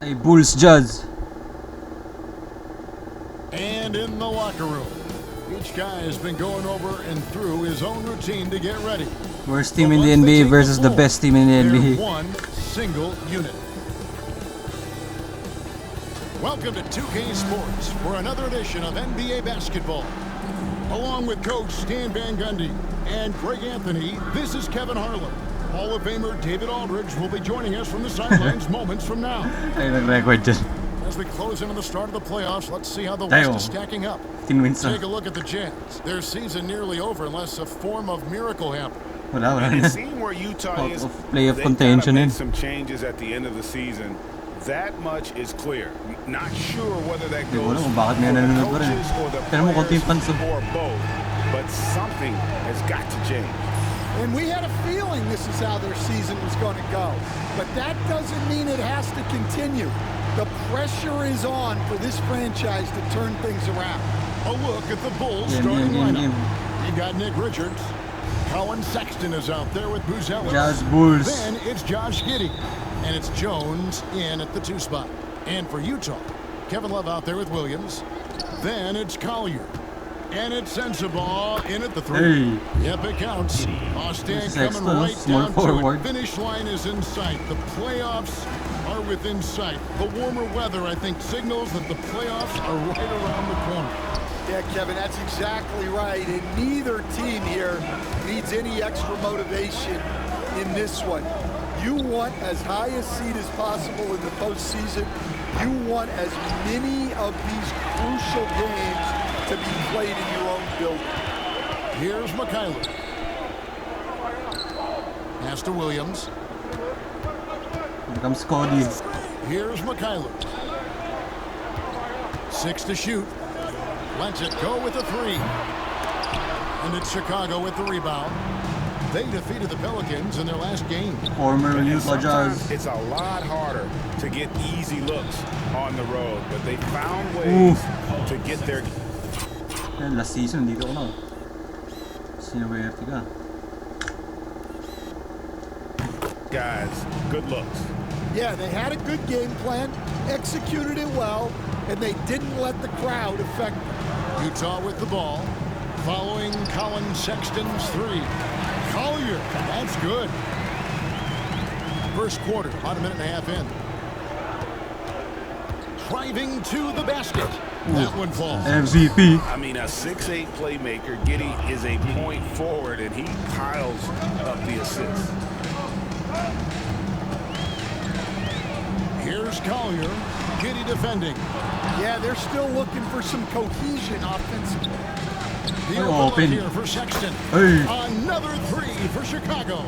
Ay, Bulls Jazz. And in the locker room, each guy has been going over and through his own routine to get ready. Worst team in the NBA versus the best team in the NBA. One single unit. Welcome to 2K Sports for another edition of NBA basketball. Along with Coach Stan Van Gundy and Greg Anthony, this is Kevin Harlan. Hall of Famer David Aldridge will be joining us from the sidelines moments from now. As we close in on the start of the playoffs, let's see how the West is stacking up. Take a look at the Jazz. Their season nearly over unless a form of miracle happened. And seeing where Utah is, playoff contention made some changes at the end of the season. That much is clear. Not sure whether that goes for the coaches or the players or both, but something has got to change. And we had a feeling this is how their season was going to go. But that doesn't mean it has to continue. The pressure is on for this franchise to turn things around. A look at the Bulls starting lineup. You got Nick Richards. Colin Sexton is out there with Boozellis. Jazz Bulls. Then it's Josh Giddey. And it's Jones in at the 2 spot. And for Utah, Kevin Love out there with Williams. Then it's Collier. And it's Sensabaugh in at the 3. Hey. Yep, it counts. Austin coming right down to it. Finish line is in sight. The playoffs are within sight. The warmer weather, I think, signals that the playoffs are right around the corner. Yeah, Kevin, that's exactly right. And neither team here needs any extra motivation in this one. You want as high a seed as possible in the postseason. You want as many of these crucial games to be played in your own building. Here's McKayla. Pass to Williams. Here comes Cody. Here's McKayla. 6 to shoot. Lets it go with a 3. And it's Chicago with the rebound. They defeated the Pelicans in their last game. Former Utah Jazz. It's a lot harder to get easy looks on the road, but they found ways to get their... Last season, dito ko na. Sinuwerte ka. Guys, good looks. Yeah, they had a good game plan, executed it well, and they didn't let the crowd affect them. Utah with the ball, following Colin Sexton's 3. Collier, that's good. First quarter, about a minute and a half in. Driving to the basket. That one falls. MVP. I mean, a 6'8" playmaker. Giddey is a point forward, and he piles up the assists. Here's Collier. Giddey defending. Yeah, they're still looking for some cohesion offensively. The open here for Sexton. Hey. Another 3 for Chicago.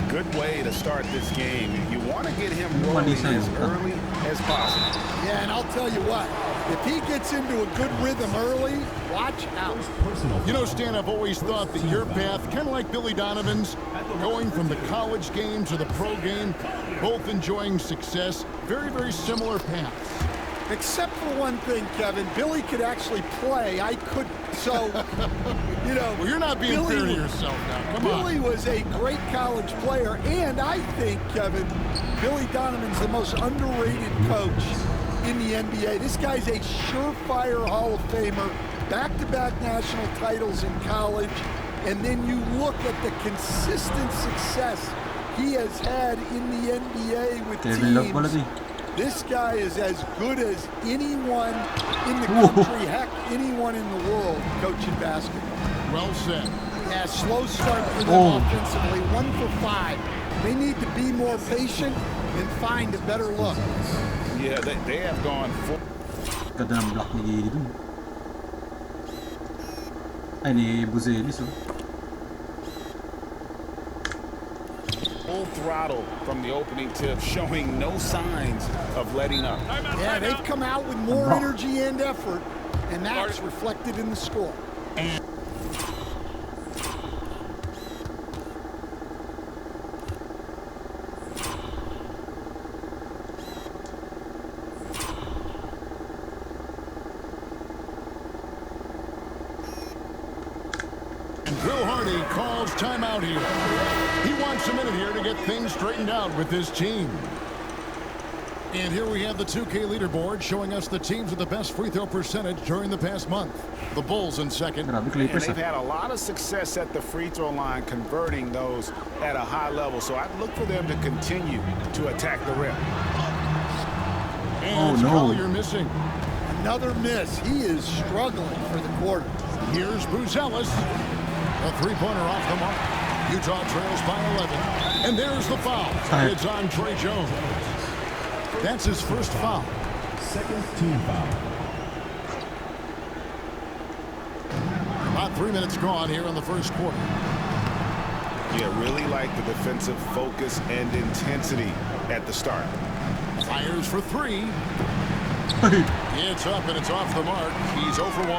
Good way to start this game. You want to get him rolling as early as possible. Yeah, and I'll tell you what, if he gets into a good rhythm early, watch out. You know, Stan, I've always thought that your path, kind of like Billy Donovan's, going from the college game to the pro game, both enjoying success, very, very similar paths. Except for one thing, Kevin, Billy could actually play. I couldn't. So, you know. Well, you're not being fair to yourself now. Come on. Billy was a great college player, and I think, Kevin, Billy Donovan's the most underrated coach in the NBA. This guy's a surefire Hall of Famer, back-to-back national titles in college, and then you look at the consistent success he has had in the NBA with teams. This guy is as good as anyone in the country, heck, anyone in the world coaching basketball. Well said. Yeah, slow start for them offensively, 1 for 5. They need to be more patient and find a better look. Yeah, they have gone full. Ganda ng block ni Giddey dun. Ay, ni Buzelis, Full throttle from the opening tip, showing no signs of letting up. Yeah, they've come out with more energy and effort, and that's reflected in the score. calls timeout here. He wants a minute here to get things straightened out with his team. And here we have the 2K leaderboard showing us the teams with the best free throw percentage during the past month. The Bulls in second. Grabe, And Clippers they've ah. had a lot of success at the free throw line, converting those at a high level. So I'd look for them to continue to attack the rim. And no. Collier missing. Another miss. He is struggling for the quarter. Here's Buzelis. A three-pointer off the mark. Utah trails by 11. And there's the foul. Sorry. It's on Trey Jones. That's his first foul. Second team foul. About 3 minutes gone here in the first quarter. Yeah, really like the defensive focus and intensity at the start. Fires for three. It's up and it's off the mark. He's 0 for 1.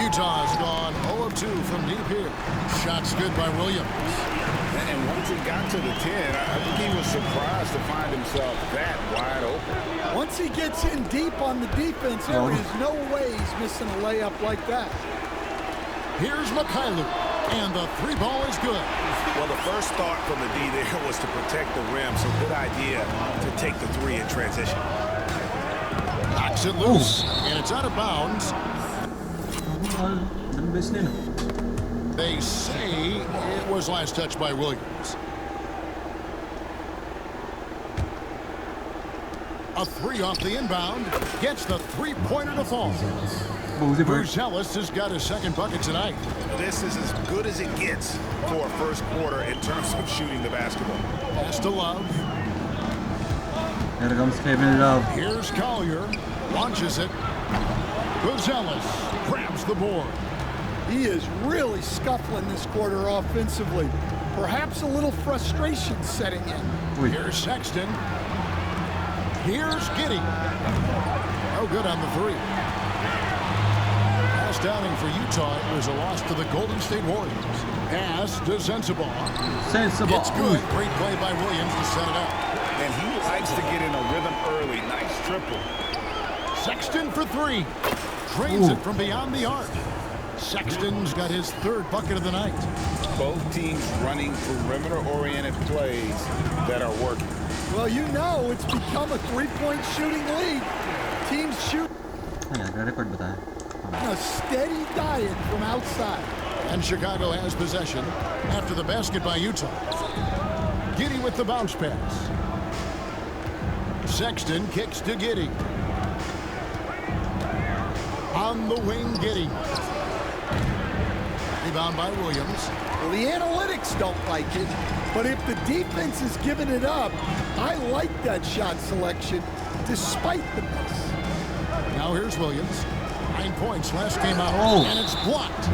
Utah's gone 0 of 2 from deep here. Shots good by Williams. And once he got to the 10, I think he was surprised to find himself that wide open. Once he gets in deep on the defense, there is no way he's missing a layup like that. Here's Mikhailu, and the three ball is good. Well, the first thought from the D there was to protect the rim, so good idea to take the three in transition. Knocks it loose, and it's out of bounds. They say it was last touched by Williams. A three off the inbound. Gets the three-pointer to fall. Buzelis has got his second bucket tonight. This is as good as it gets for a first quarter in terms of shooting the basketball. Pass to Love. Here comes Kevin Love. Here's Collier. Launches it. Buzelis grabs the board. He is really scuffling this quarter offensively. Perhaps a little frustration setting in. Here's Sexton. Here's Giddey. No good on the three. Pass downing for Utah. It was a loss to the Golden State Warriors. Pass to Sensabaugh. It's good. Great play by Williams to set it up. And he likes to get in a rhythm early. Nice triple. Sexton for three. Drains it from beyond the arc. Sexton's got his third bucket of the night. Both teams running perimeter-oriented plays that are working. Well, you know it's become a three-point shooting league. Teams shoot a steady diet from outside. And Chicago has possession after the basket by Utah. Giddey with the bounce pass. Sexton kicks to Giddey. On the wing, Giddey. Rebound by Williams. Well, the analytics don't like it, but if the defense is giving it up, I like that shot selection despite the miss. Now here's Williams. 9 points last game out, and it's blocked.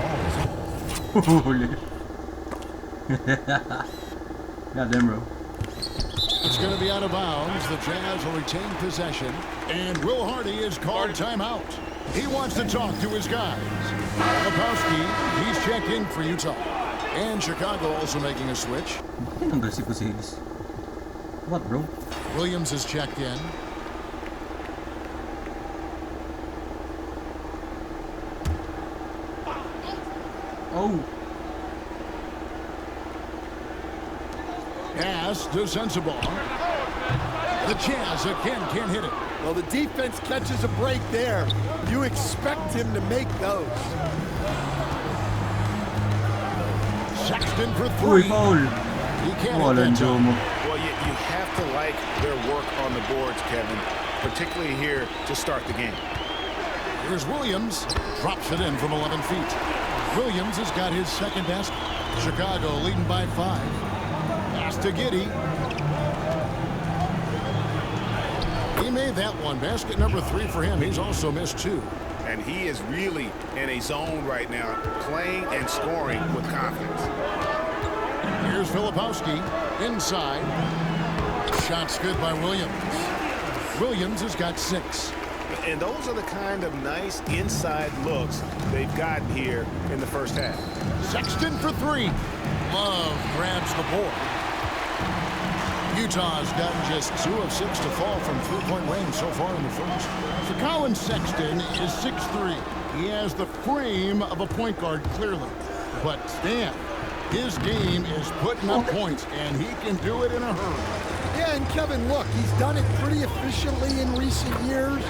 Goddamn, bro. It's going to be out of bounds. The Jazz will retain possession, and Will Hardy is called timeout. He wants to talk to his guys. Filipowski, he's checked in for Utah. And Chicago also making a switch. What, bro? Williams is checked in. Oh. Pass to Sensabaugh. The Jazz again can't hit it. Well, the defense catches a break there. You expect him to make those. Sexton for three. He can't hit that jump. Well, you have to like their work on the boards, Kevin, particularly here to start the game. Here's Williams. Drops it in from 11 feet. Williams has got his second basket. Chicago leading by 5. Pass to Giddey. He made that one. Basket number 3 for him. He's also missed 2. And he is really in a zone right now, playing and scoring with confidence. Here's Filipowski inside. Shots good by Williams. Williams has got 6. And those are the kind of nice inside looks they've gotten here in the first half. Sexton for 3. Love grabs the board. Utah's gotten just 2 of 6 to fall from three-point range so far in the first. So Colin Sexton is 6'3". He has the frame of a point guard, clearly. But Stan, his game is putting up points, and he can do it in a hurry. Yeah, and Kevin, look, he's done it pretty efficiently in recent years.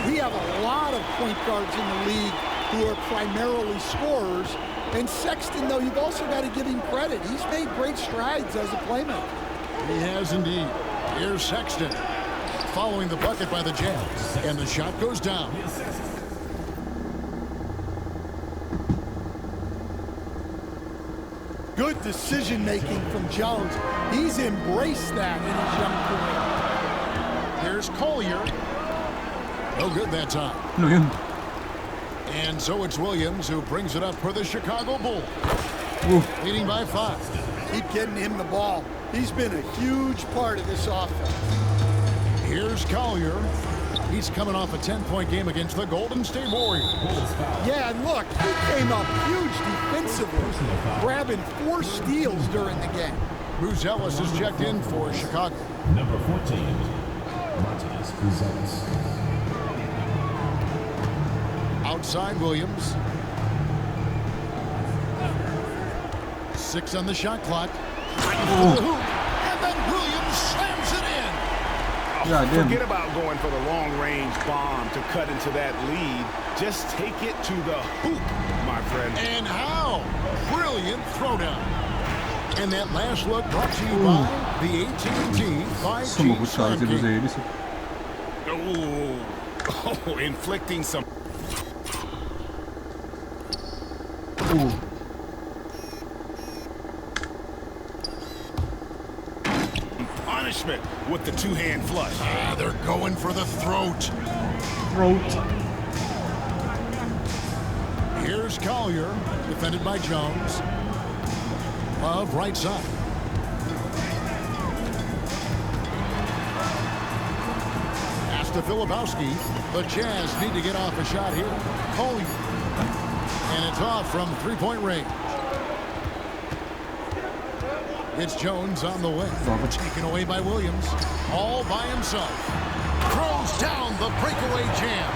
We have a lot of point guards in the league who are primarily scorers. And Sexton, though, you've also got to give him credit. He's made great strides as a playmaker. He has indeed. Here's Sexton following the bucket by the Jazz. And the shot goes down. Good decision-making from Jones. He's embraced that in his young career. Here's Collier. No good that time. Ano yun? And so it's Williams who brings it up for the Chicago Bulls. Leading by 5. Keep getting him the ball. He's been a huge part of this offense. Here's Collier. He's coming off a 10-point game against the Golden State Warriors. Yeah, and look, he came up huge defensively, grabbing 4 steals during the game. Bruce Ellis is checked in for Chicago. Number 14, Martinez Ellis. Outside Williams. 6 on the shot clock. And then Williams slams it in. Yeah, damn. Forget about going for the long-range bomb to cut into that lead. Just take it to the hoop, my friend. And how? Brilliant throwdown. And that last look brought to you by the AT&T 5G Sumagot sa akin si Smart Game. Rosales. Oh, inflicting some punishment with the two-hand flush. They're going for the throat. Here's Collier, defended by Jones. Love, right side. Pass to Filipowski. The Jazz need to get off a shot here. Collier. And it's off from three-point range. It's Jones on the way. Taken away by Williams. All by himself. Throws down the breakaway jam.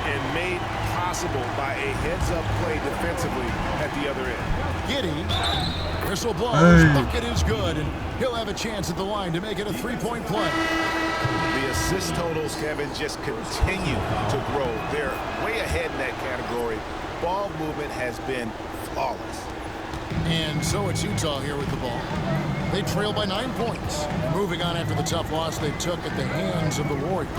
And made possible by a heads-up play defensively at the other end. Giddy. Whistle blows. Bucket is good. And he'll have a chance at the line to make it a three-point play. The assist totals, Kevin, just continue to grow. They're way ahead in that category. Ball movement has been flawless. And so it's Utah here with the ball. They trail by 9 points. Moving on after the tough loss they took at the hands of the Warriors.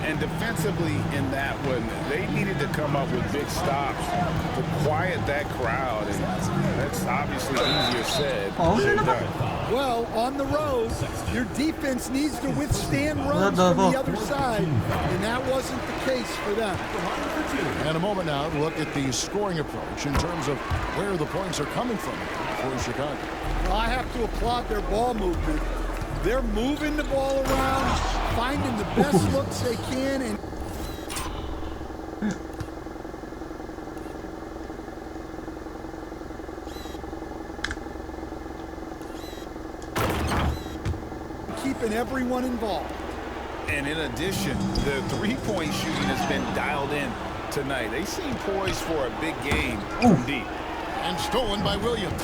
And defensively in that one, they needed to come up with big stops to quiet that crowd. And that's obviously easier said than done. Well, on the road, your defense needs to withstand runs from the other side, and that wasn't the case for them. And a moment now to look at the scoring approach in terms of where the points are coming from for Chicago. Well, I have to applaud their ball movement. They're moving the ball around, finding the best looks they can, and keeping everyone involved. And in addition, the three-point shooting has been dialed in tonight. They seem poised for a big game from deep. And stolen by Williams.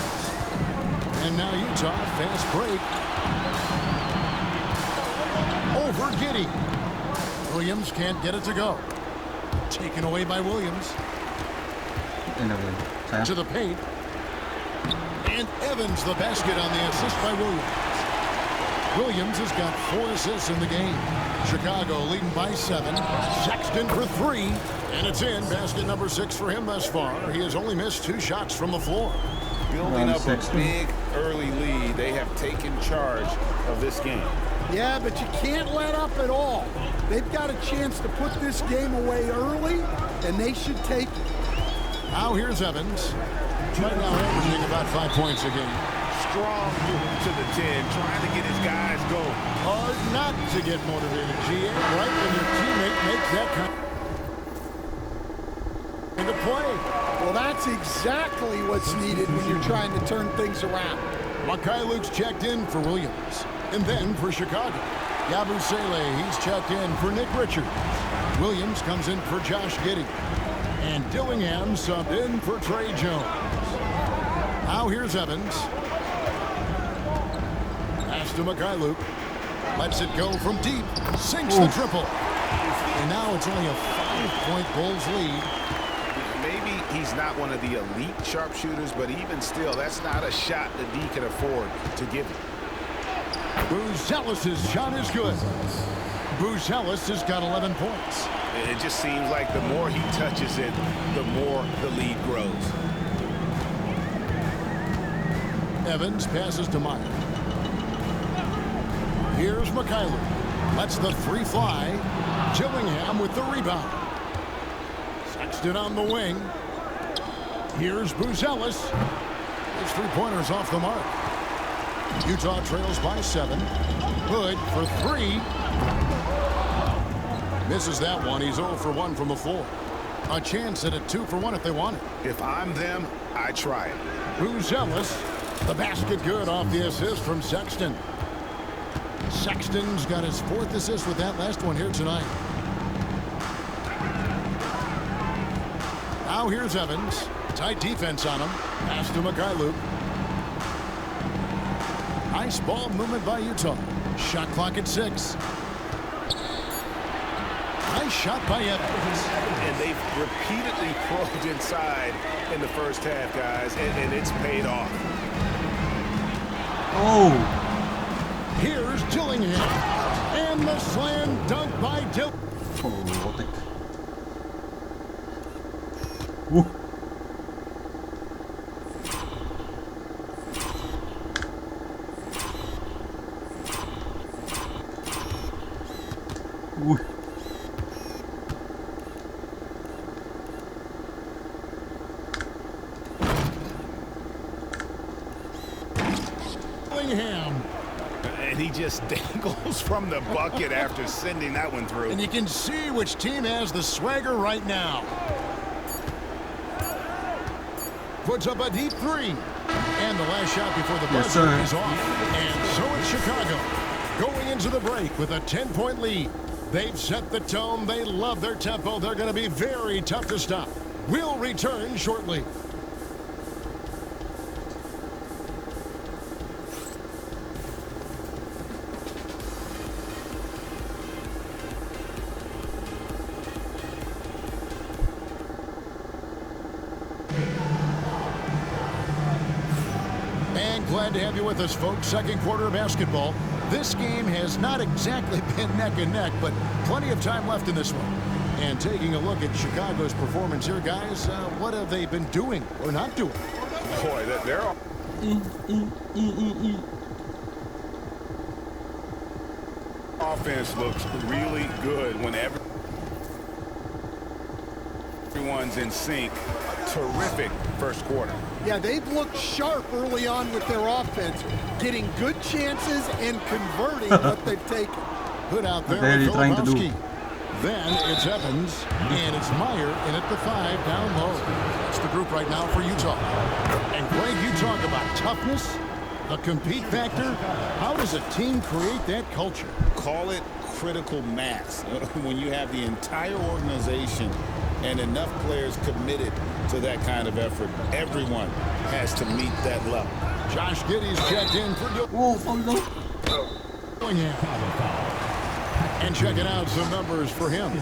And now Utah, fast break. Over Giddy. Williams can't get it to go. Taken away by Williams. To the paint. And Evans the basket on the assist by Williams. Williams has got 4 assists in the game. Chicago leading by 7. Sexton for 3. And it's in. Basket number 6 for him thus far. He has only missed 2 shots from the floor. Building up a big early lead. They have taken charge of this game. Yeah, but you can't let up at all. They've got a chance to put this game away early, and they should take it. Now here's Evans. Right now averaging about 5 points a game. Strong move to the 10, trying to get his guys going. Hard not to get motivated, GA, right when your teammate makes that kind of play. Well, that's exactly what's needed when you're trying to turn things around. Luke's checked in for Williams. And then for Chicago. Yabusele, he's checked in for Nick Richards. Williams comes in for Josh Giddey. And Dillingham subbed in for Trey Jones. Now here's Evans. Pass to Luke. Lets it go from deep. Sinks the triple. And now it's only a 5-point Bulls lead. Maybe he's not one of the elite sharpshooters, but even still, that's not a shot that D can afford to give him. Buzelis' shot is good. Buzelis has got 11 points. It just seems like the more he touches it, the more the lead grows. Evans passes to Meyer. Here's Mikhailuk. Lets the three fly. Gillingham with the rebound. Sexton on the wing. Here's Buzelis. His three-pointers off the mark. Utah trails by 7. Hood for 3. Misses that one. He's 0 for 1 from the floor. A chance at a 2 for 1 if they want it. If I'm them, I try it. Buzelis. The basket good off the assist from Sexton. Sexton's got his 4th assist with that last one here tonight. Now here's Evans. Tight defense on him. Pass to Mikhailuk. Nice ball movement by Utah. Shot clock at 6. Nice shot by Evans. And they've repeatedly probed inside in the first half, guys, and it's paid off. Oh! Here's Gillingham. And the slam dunk by Dill. Oh, what the... Woo! Woo! Gillingham. And he just dangles from the bucket after sending that one through. And you can see which team has the swagger right now. Puts up a deep 3. And the last shot before the buzzer is off. And so it's Chicago going into the break with a 10-point lead. They've set the tone. They love their tempo. They're going to be very tough to stop. We'll return shortly. Glad to have you with us, folks. Second quarter of basketball. This game has not exactly been neck and neck, but plenty of time left in this one. And taking a look at Chicago's performance here, guys, what have they been doing or not doing? Boy, they're all... Offense looks really good whenever everyone's in sync. Terrific first quarter. Yeah, they've looked sharp early on with their offense, getting good chances and converting what they've taken. Put out there What with are you trying to do? Then it's Evans, and it's Meyer in at the 5 down low. That's the group right now for Utah. And Greg, you talk about toughness, the compete factor. How does a team create that culture? Call it critical mass. When you have the entire organization and enough players committed to that kind of effort, everyone has to meet that level. Josh Giddey's checked in for Gillingham. And checking out some numbers for him.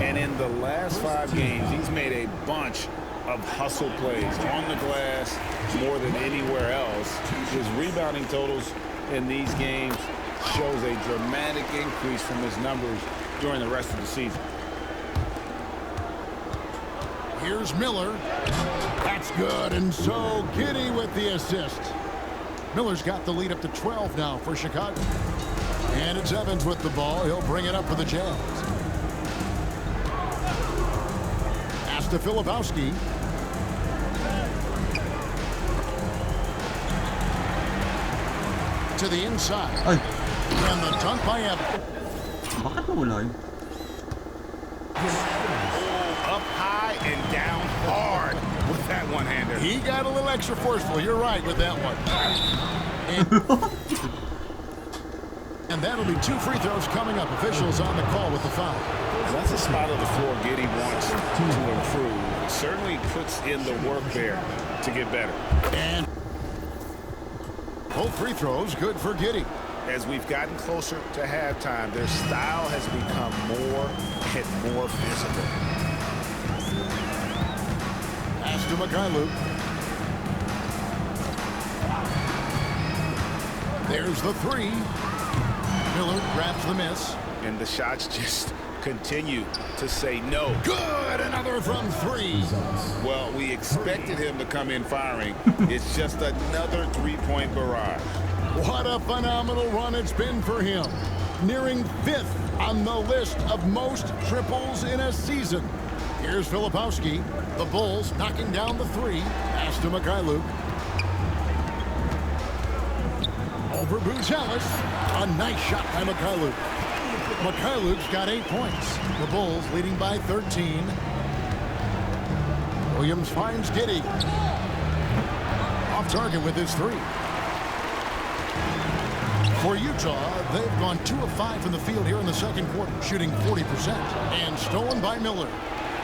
And in the last 5 games, he's made a bunch of hustle plays on the glass more than anywhere else. His rebounding totals in these games shows a dramatic increase from his numbers during the rest of the season. Here's Miller. That's good, and so Giddey with the assist. Miller's got the lead up to 12 now for Chicago. And it's Evans with the ball. He'll bring it up for the Jazz. Pass to Filipowski. To the inside. Ay, And the dunk by Evans. bakit nawala yun? Up high and down hard with that one-hander. He got a little extra forceful. You're right with that one. And that'll be 2 free throws coming up. Officials on the call with the foul. That's a spot on the floor Giddey wants to improve. Certainly puts in the work there to get better. And both free throws good for Giddey. As we've gotten closer to halftime, their style has become more and more physical. Pass to Mikhailuk. There's the three. Miller grabs the miss. And the shots just continue to say no. Good, another from three. Well, we expected him to come in firing. It's just another three-point barrage. What a phenomenal run it's been for him. Nearing 5th on the list of most triples in a season. Here's Filipowski. The Bulls knocking down the three. Pass to Mikhailuk. Over Buzelis. A nice shot by Mikhailuk. Mikhailuk's got 8 points. The Bulls leading by 13. Williams finds Giddey. Off target with his three. For Utah, they've gone 2 of 5 from the field here in the second quarter, shooting 40%. And stolen by Miller.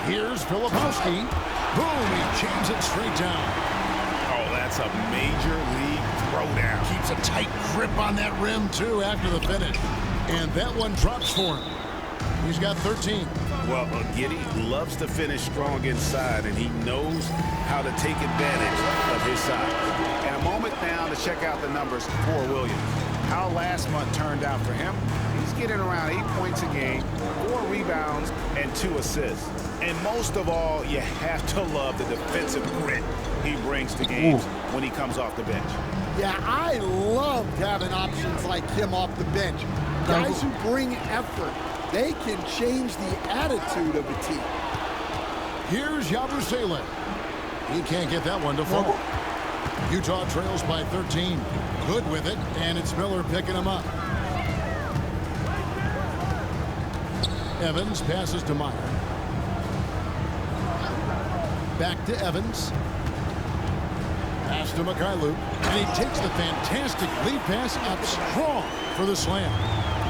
Here's Filipowski. Boom, he jams it straight down. Oh, that's a major league throwdown. Keeps a tight grip on that rim, too, after the finish. And that one drops for him. He's got 13. Well, Giddey loves to finish strong inside, and he knows how to take advantage of his size. And a moment now to check out the numbers for Williams. How last month turned out for him. He's getting around 8 points a game, 4 rebounds, and 2 assists. And most of all, you have to love the defensive grit he brings to games when he comes off the bench. Yeah, I loved having options like him off the bench. Guys who bring effort. They can change the attitude of a team. Here's Yabusele. He can't get that one to fall. Utah trails by 13. Good with it, and it's Miller picking him up. Evans passes to Meyer. Back to Evans. Pass to Mikhailuk. And he takes the fantastic lead pass up strong for the slam.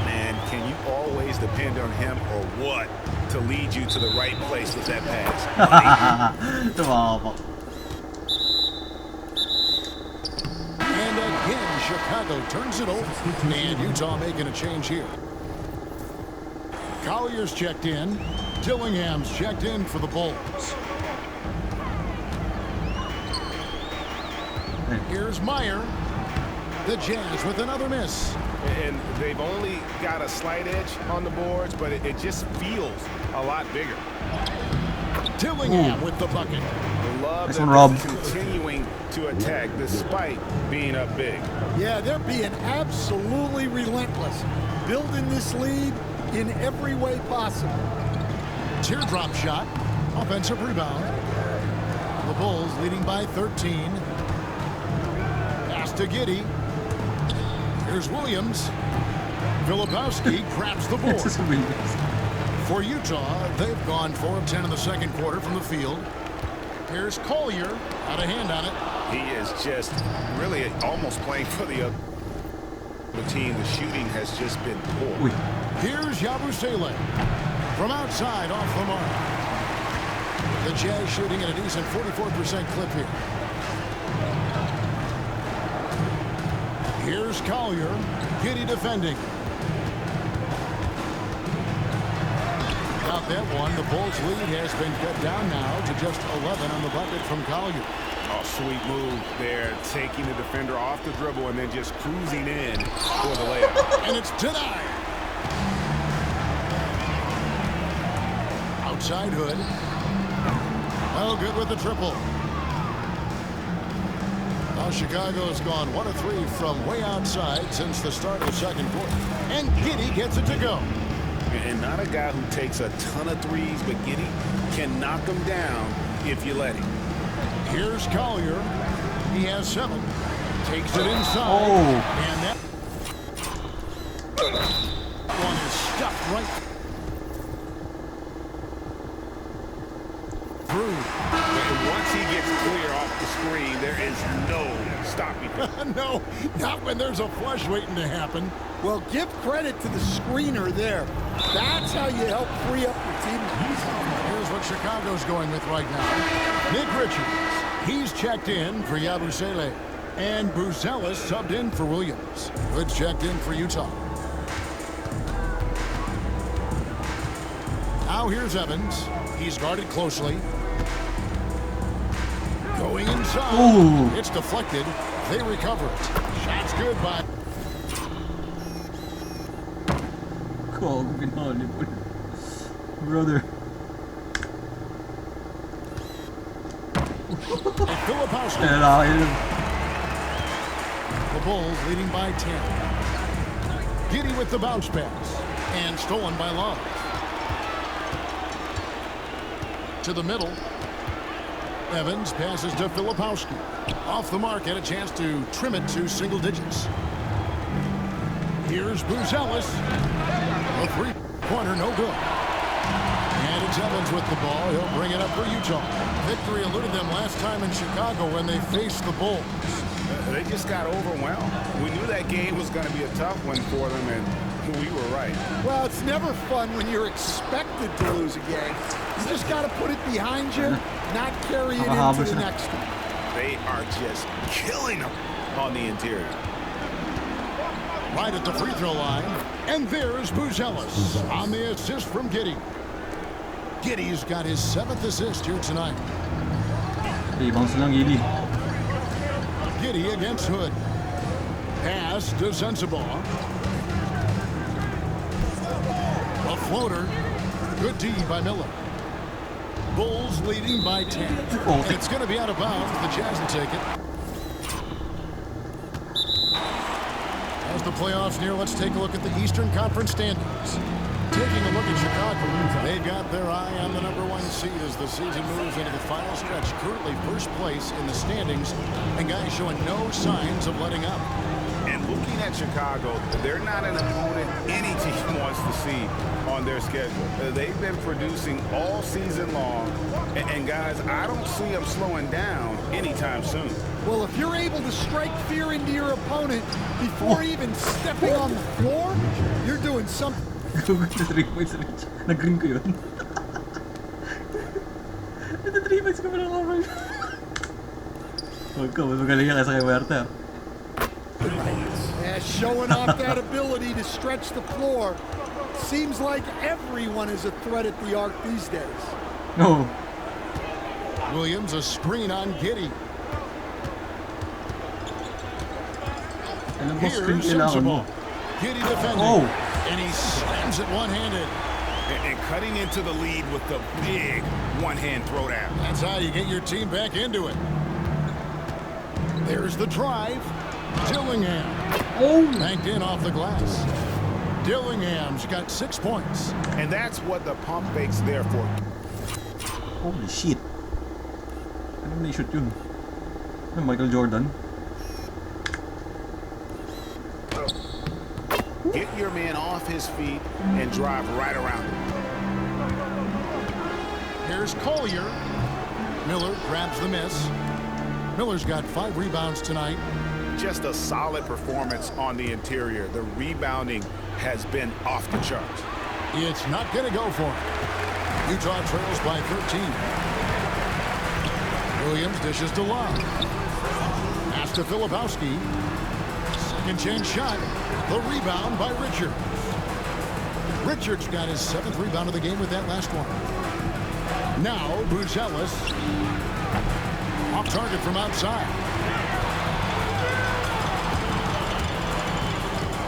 Man, can you always depend on him or what to lead you to the right place with that pass? And again, Chicago turns it over. And Utah making a change here. Collier's checked in. Dillingham's checked in for the Bulls. Here's Meyer. The Jazz with another miss. And they've only got a slight edge on the boards, but it just feels a lot bigger. Dillingham with the bucket. Love that they're continuing to attack despite being up big. Yeah, they're being absolutely relentless. Building this lead in every way possible. Teardrop shot. Offensive rebound. The Bulls leading by 13. Pass to Giddey. Here's Williams. Filipowski grabs the board. For Utah, they've gone 4 of 10 in the second quarter from the field. Here's Collier. Out of hand on it. He is just really almost playing for the team. The shooting has just been poor. Here's Yabusele. From outside off the mark. The Jazz shooting at a decent 44% clip here. Here's Collier. Giddey defending. Got that one. The Bulls' lead has been cut down now to just 11 on the bucket from Collier. Oh, sweet move there. Taking the defender off the dribble and then just cruising in for the layup. And it's denied. Outside Hood. Well, good with the triple. Now Chicago's gone 1 of 3 from way outside since the start of the second quarter. And Giddey gets it to go. And not a guy who takes a ton of threes, but Giddey can knock them down if you let him. Here's Collier. He has 7. Takes it inside. And that one is stuffed right through. And once he gets clear off the screen, there is no stopping him. No, not when there's a flush waiting to happen. Well, give credit to the screener there. That's how you help free up your team. Here's what Chicago's going with right now. Nick Richards. He's checked in for Yabusele. And Buzelis subbed in for Williams. Good checked in for Utah. Now here's Evans. He's guarded closely. Going inside. Ooh. It's deflected. They recover it. Shot's good by... Call volleyball. Brother. Filipowski. The Bulls leading by 10. Giddy with the bounce pass. And stolen by Love. To the middle. Evans passes to Filipowski. Off the mark, had a chance to trim it to single digits. Here's Buzelis. A three-pointer, no good. And it's Evans with the ball. He'll bring it up for Utah. Victory eluded them last time in Chicago when they faced the Bulls. They just got overwhelmed. We knew that game was going to be a tough one for them, and we were right. Well, it's never fun when you're expected to lose a game. You just got to put it behind you, not carry it into the next one. They are just killing them on the interior. Right at the free throw line. And there's Buzelis on the assist from Giddy. Giddy's got his 7th assist here tonight. Bounce lang Giddy. Giddy against Hood. Pass to Sensabaugh. A floater. Good D by Miller. Bulls leading by 10. And it's going to be out of bounds. The Jazz will take it. As the playoffs near, let's take a look at the Eastern Conference standings. Taking a look at Chicago, they've got their eye on the #1 seed as the season moves into the final stretch. Currently first place in the standings, and guys showing no signs of letting up. And looking at Chicago, they're not an opponent any team wants to see on their schedule. They've been producing all season long, and guys, I don't see them slowing down anytime soon. Well, if you're able to strike fear into your opponent before even stepping on the floor, you're doing something. 3 points reach. Nag-green ko yun. Ito 3 points ka pa lang ako. Huwag ka, mas magaling ka kay Huerta. Yeah, showing off that ability to stretch the floor. Seems like everyone is a threat at the arc these days. No. Williams, a screen on Giddy. Here's Sensabaugh. Giddy defending. Oh. And he slams it one-handed. And cutting into the lead with the big one-hand throwdown. That's how you get your team back into it. There's the drive. Dillingham. Oh. Banked in off the glass. Dillingham's got 6 points. And that's what the pump fake's there for. Holy shit. Ano na-shoot yun? Ano, Michael Jordan? Get your man off his feet and drive right around him. Here's Collier. Miller grabs the miss. Miller's got 5 rebounds tonight. Just a solid performance on the interior. The rebounding has been off the charts. It's not going to go for him. Utah trails by 13. Williams dishes to Love. Pass to Filipowski. Second chance shot. The rebound by Richards. Richards got his 7th rebound of the game with that last one. Now Buzelis. Off target from outside.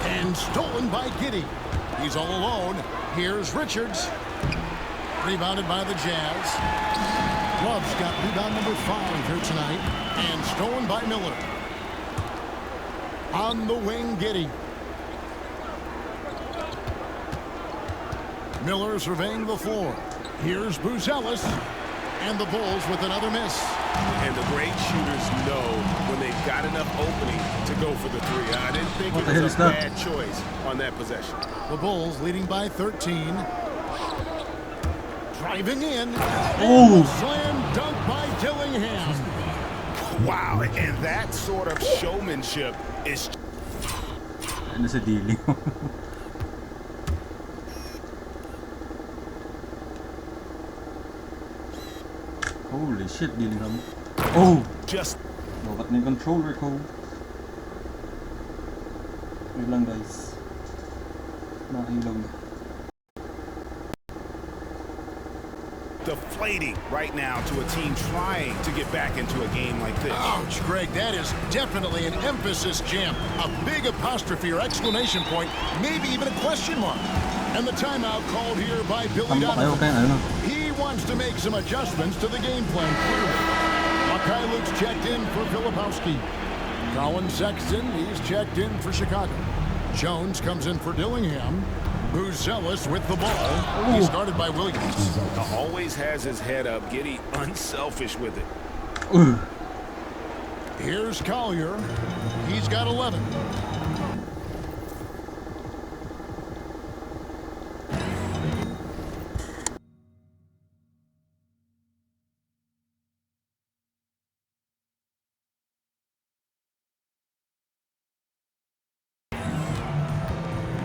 And stolen by Giddy. He's all alone. Here's Richards. Rebounded by the Jazz. Love's got rebound number 5 here tonight. And stolen by Miller. On the wing, Giddy. Miller surveying the floor. Here's Buzelis. And the Bulls with another miss. And the great shooters know when they've got enough opening to go for the 3. I didn't think it was a bad choice on that possession. The Bulls leading by 13. Driving in. Oh. Slam dunk by Dillingham. Wow, and that sort of showmanship is... Ano sa dealing? Holy shit, dealing kami. Oh! Just... Bakat na yung controller ko. Wait lang guys. Nakailaw na. Deflating right now to a team trying to get back into a game like this. Ouch, Greg, that is definitely an emphasis jam. A big apostrophe or exclamation point, maybe even a question mark. And the timeout called here by Billy Donovan. He wants to make some adjustments to the game plan, clearly. Mykhailiuk's checked in for Filipowski. Colin Sexton, he's checked in for Chicago. Jones comes in for Dillingham. Buzelis with the ball. He's guarded by Williams. Always has his head up. Giddy unselfish with it. Here's Collier. He's got 11.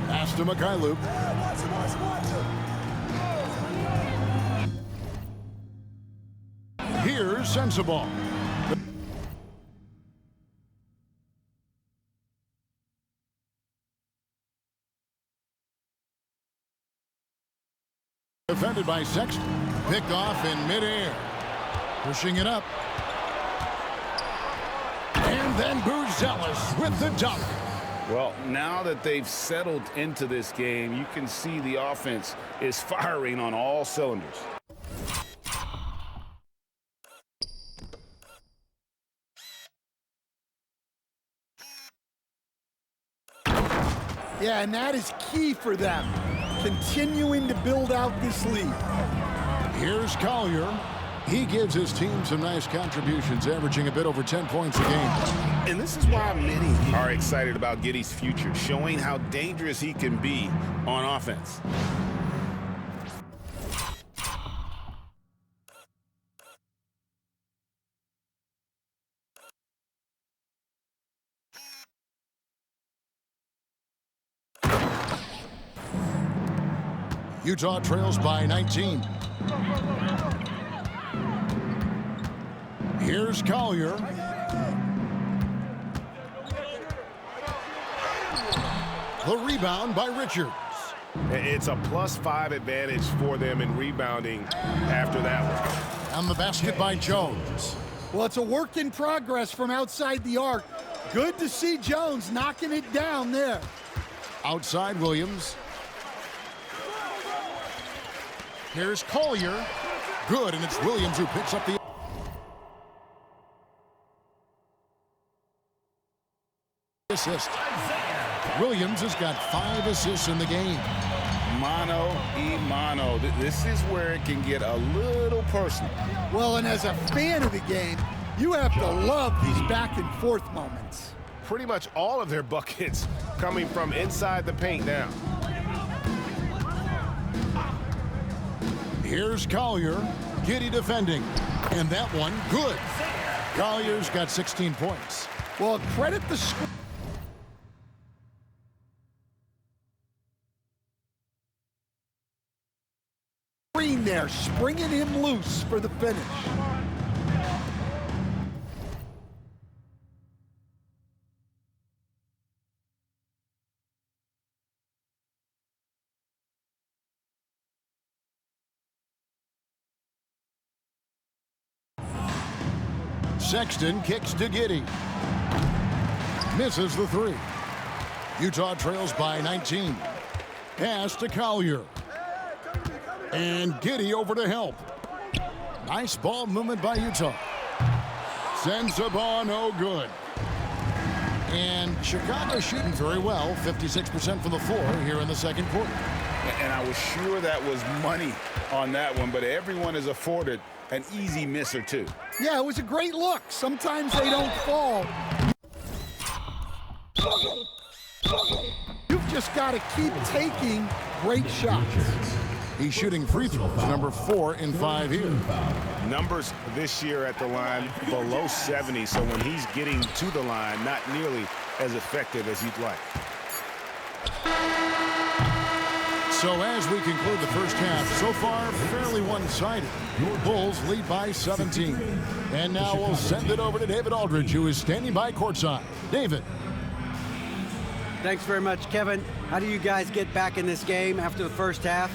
Pass to Mykhailiuk. Here's Sensabaugh. Defended by Sexton. Picked off in midair. Pushing it up. And then Buzelis with the dunk. Well, now that they've settled into this game, you can see the offense is firing on all cylinders. Yeah, and that is key for them, continuing to build out this lead. Here's Collier. He gives his team some nice contributions, averaging a bit over 10 points a game. And this is why many are excited about Giddy's future, showing how dangerous he can be on offense. Utah trails by 19. Here's Collier. The rebound by Richards. It's a +5 advantage for them in rebounding after that one. And the basket by Jones. Well, it's a work in progress from outside the arc. Good to see Jones knocking it down there. Outside Williams. Here's Collier. Good, and it's Williams who picks up the assist. Williams has got 5 assists in the game. Mano y mano. This is where it can get a little personal. Well, and as a fan of the game, you have to love these back and forth moments. Pretty much all of their buckets coming from inside the paint now. Here's Collier. Giddy defending. And that one, good. Collier's got 16 points. Well, credit the screen there, springing him loose for the finish. Sexton kicks to Giddy. Misses the 3. Utah trails by 19. Pass to Collier. And Giddy over to help. Nice ball movement by Utah. Sensabaugh, no good. And Chicago shooting very well, 56% from the floor here in the second quarter. And I was sure that was money on that one, but everyone is afforded an easy miss or two. Yeah, it was a great look. Sometimes they don't fall. You've just got to keep taking great shots. He's shooting free throws, number 4 in 5 here. Numbers this year at the line below 70, so when he's getting to the line, not nearly as effective as he'd like. So as we conclude the first half, so far fairly one-sided. Bulls lead by 17. And now we'll send it over to David Aldridge, who is standing by courtside. David. Thanks very much, Kevin. How do you guys get back in this game after the first half?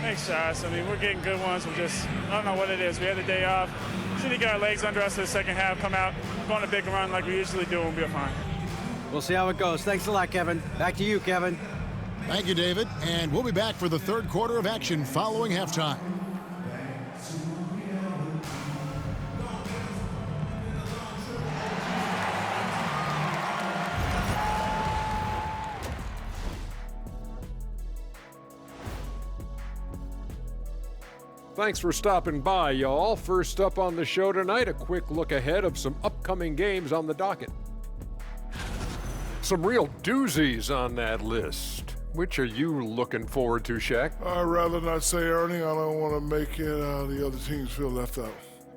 Thanks, Josh. I mean, we're getting good ones. We're just, I don't know what it is. We had the day off. Just need to get our legs under us for the second half, come out, go on a big run like we usually do, and we'll be fine. We'll see how it goes. Thanks a lot, Kevin. Back to you, Kevin. Thank you, David. And we'll be back for the third quarter of action following halftime. Thanks for stopping by, y'all. First up on the show tonight, a quick look ahead of some upcoming games on the docket. Some real doozies on that list. Which are you looking forward to, Shaq? I'd rather not say, Ernie. I don't want to make the other teams feel left out.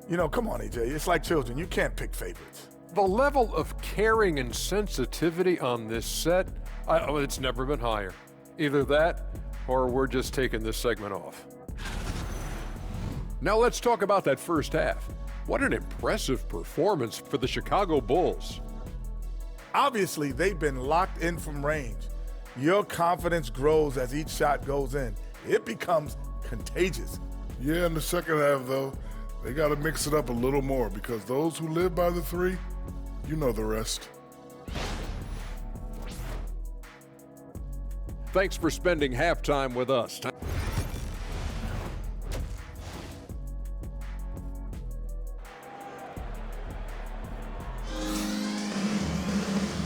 You know, come on, AJ. It's like children. You can't pick favorites. The level of caring and sensitivity on this set, it's never been higher. Either that, or we're just taking this segment off. Now let's talk about that first half. What an impressive performance for the Chicago Bulls. Obviously, they've been locked in from range. Your confidence grows as each shot goes in. It becomes contagious. Yeah, in the second half, though, they got to mix it up a little more because those who live by the three, you know the rest. Thanks for spending halftime with us.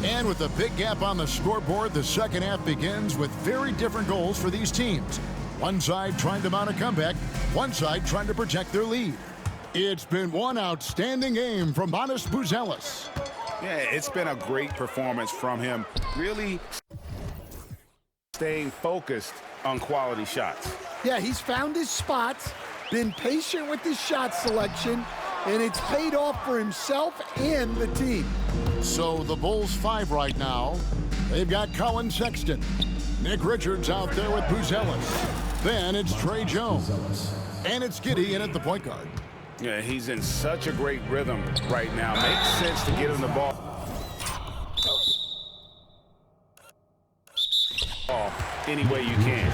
And with a big gap on the scoreboard, the second half begins with very different goals for these teams. One side trying to mount a comeback, one side trying to protect their lead. It's been one outstanding game from Manas Buzelis. Yeah, it's been a great performance from him. Really staying focused on quality shots. Yeah, he's found his spots, been patient with his shot selection, and it's paid off for himself and the team. So the Bulls 5 right now. They've got Colin Sexton. Nick Richards out there with Buzelis. Then it's Trey Jones. And it's Giddey in at the point guard. Yeah, he's in such a great rhythm right now. Makes sense to get him the ball any way you can.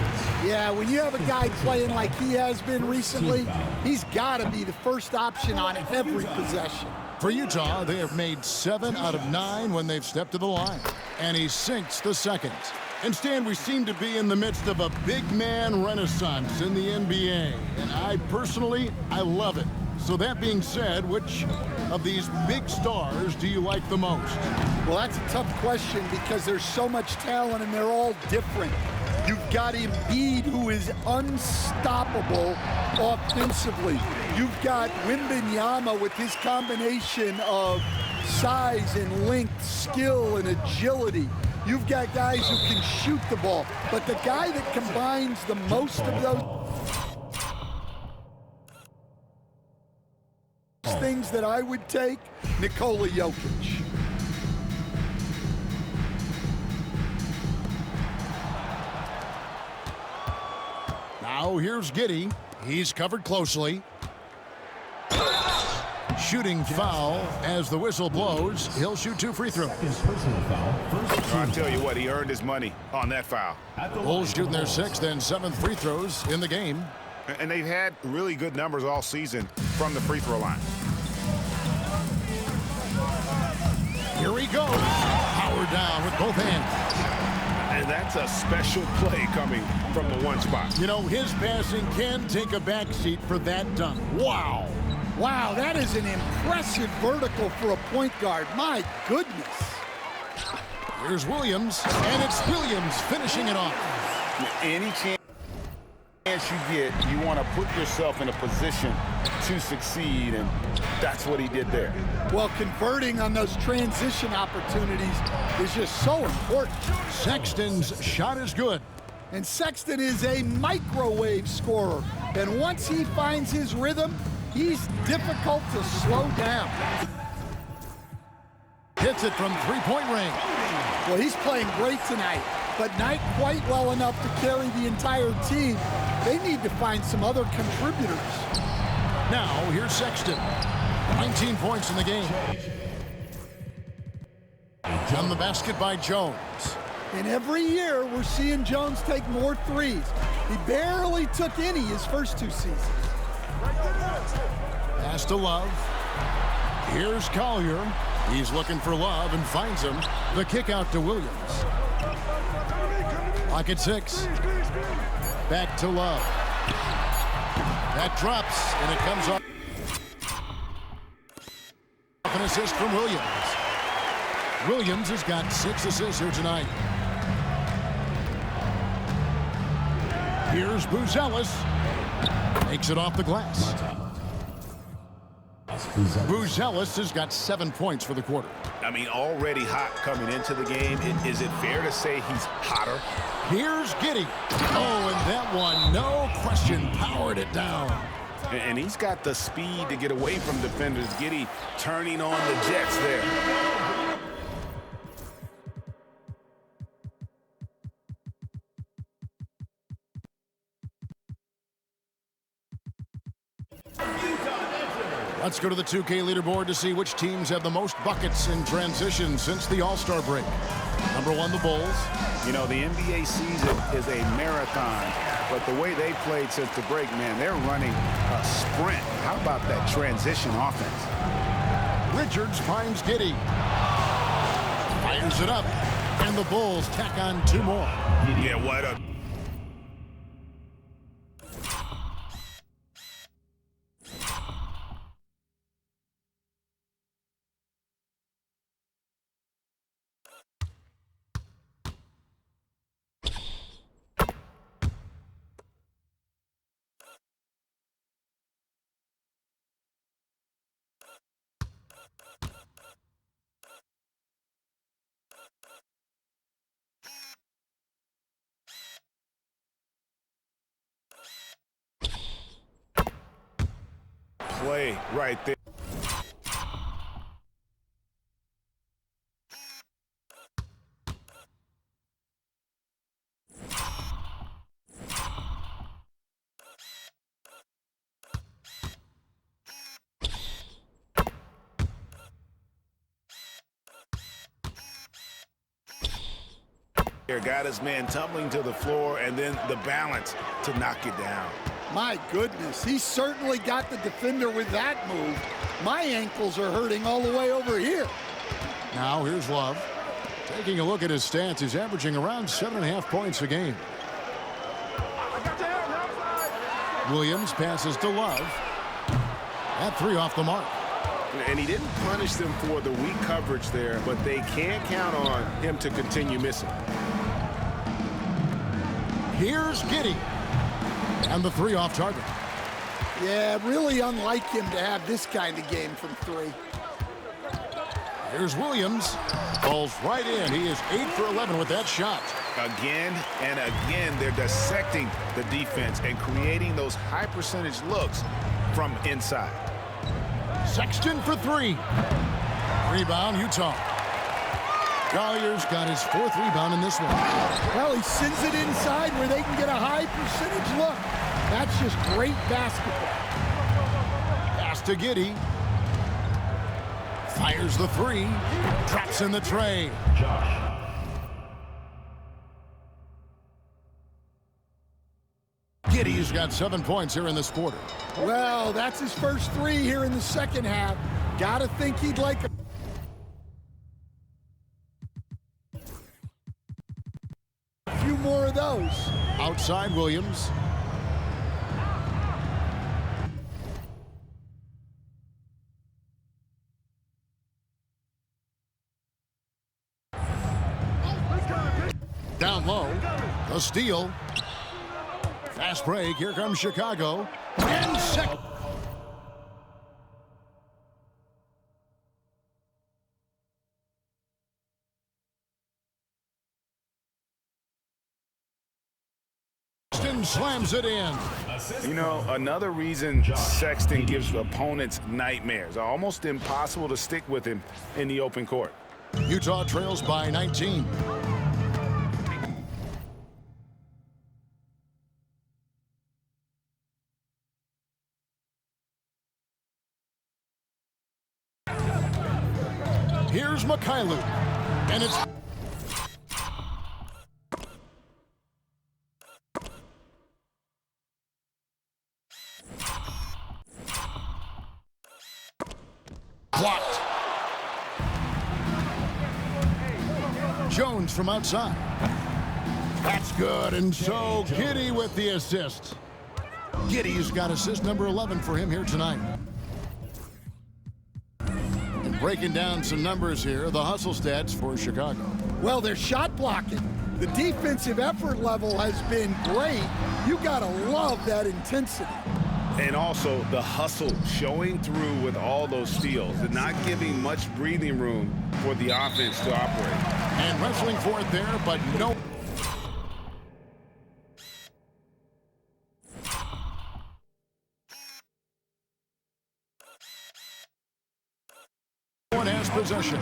Yeah, when you have a guy playing like he has been recently, he's got to be the first option on every possession. For Utah, they have made 7 out of 9 when they've stepped to the line. And he sinks the second. And Stan, we seem to be in the midst of a big man renaissance in the NBA. And I love it. So that being said, which of these big stars do you like the most? Well, that's a tough question because there's so much talent and they're all different. You've got Embiid, who is unstoppable offensively. You've got Wembanyama with his combination of size and length, skill and agility. You've got guys who can shoot the ball. But the guy that combines the most of those things that I would take, Nikola Jokic. Now here's Giddey. He's covered closely. Shooting foul as the whistle blows. He'll shoot 2 free throws. Personal foul. I'll tell you what, he earned his money on that foul. Bulls shooting their 6th and 7th free throws in the game. And they've had really good numbers all season from the free throw line. Here he goes. Power down with both hands. And that's a special play coming from the one spot. You know, his passing can take a backseat for that dunk. Wow. Wow, that is an impressive vertical for a point guard. My goodness. Here's Williams, and it's Williams finishing it off. Any chance you get, you want to put yourself in a position to succeed, and that's what he did there. Well, converting on those transition opportunities is just so important. Sexton's shot is good. And Sexton is a microwave scorer. And once he finds his rhythm, he's difficult to slow down. Hits it from three-point range. Well, he's playing great tonight, but not quite well enough to carry the entire team. They need to find some other contributors. Now, here's Sexton. 19 points in the game. On the basket by Jones. And every year, we're seeing Jones take more threes. He barely took any his first 2 seasons. Pass to Love. Here's Collier. He's looking for Love and finds him. The kick out to Williams. Lock at 6. Back to Love. That drops, and it comes off. An assist from Williams. Williams has got 6 assists here tonight. Here's Buzelis. Makes it off the glass. Buzelis has got 7 points for the quarter. I mean, already hot coming into the game. Is it fair to say he's hotter? Here's Giddey. Oh, and that one, no question, powered it down. And he's got the speed to get away from defenders. Giddey turning on the Jets there. Let's go to the 2K leaderboard to see which teams have the most buckets in transition since the All-Star break. Number 1, the Bulls. You know, the NBA season is a marathon, but the way they played since the break, man, they're running a sprint. How about that transition offense? Richards finds Giddey. Fires it up, and the Bulls tack on 2 more. Yeah, what a... play right there. Got his man tumbling to the floor, and then the balance to knock it down. My goodness, he certainly got the defender with that move. My ankles are hurting all the way over here. Now here's Love. Taking a look at his stats, he's averaging around 7.5 points a game. Williams passes to Love. That 3 off the mark. And he didn't punish them for the weak coverage there, but they can't count on him to continue missing. Here's Giddey. And the 3 off target. Yeah, really unlike him to have this kind of game from 3. Here's Williams. Falls right in. He is 8 for 11 with that shot. Again and again, they're dissecting the defense and creating those high percentage looks from inside. Sexton for 3. Rebound, Utah. Collier's got his 4th rebound in this one. Well, he sends it inside where they can get a high percentage look. That's just great basketball. Pass to Giddey. Fires the 3. Drops in the tray. Giddey's got 7 points here in this quarter. Well, that's his first 3 here in the second half. Gotta think he'd like a few more of those. Outside Williams. Down low. The steal. Fast break. Here comes Chicago. And second. Slams it in. You know, another reason Sexton gives opponents nightmares. Almost impossible to stick with him in the open court. Utah trails by 19. Here's Mikhailuk. And it's blocked. Jones from outside. That's good, and so Giddey with the assist. Giddey's got assist number 11 for him here tonight. And breaking down some numbers here, the hustle stats for Chicago. Well, they're shot blocking. The defensive effort level has been great. You gotta love that intensity. And also the hustle showing through with all those steals and not giving much breathing room for the offense to operate. And wrestling for it there, but no. One has possession.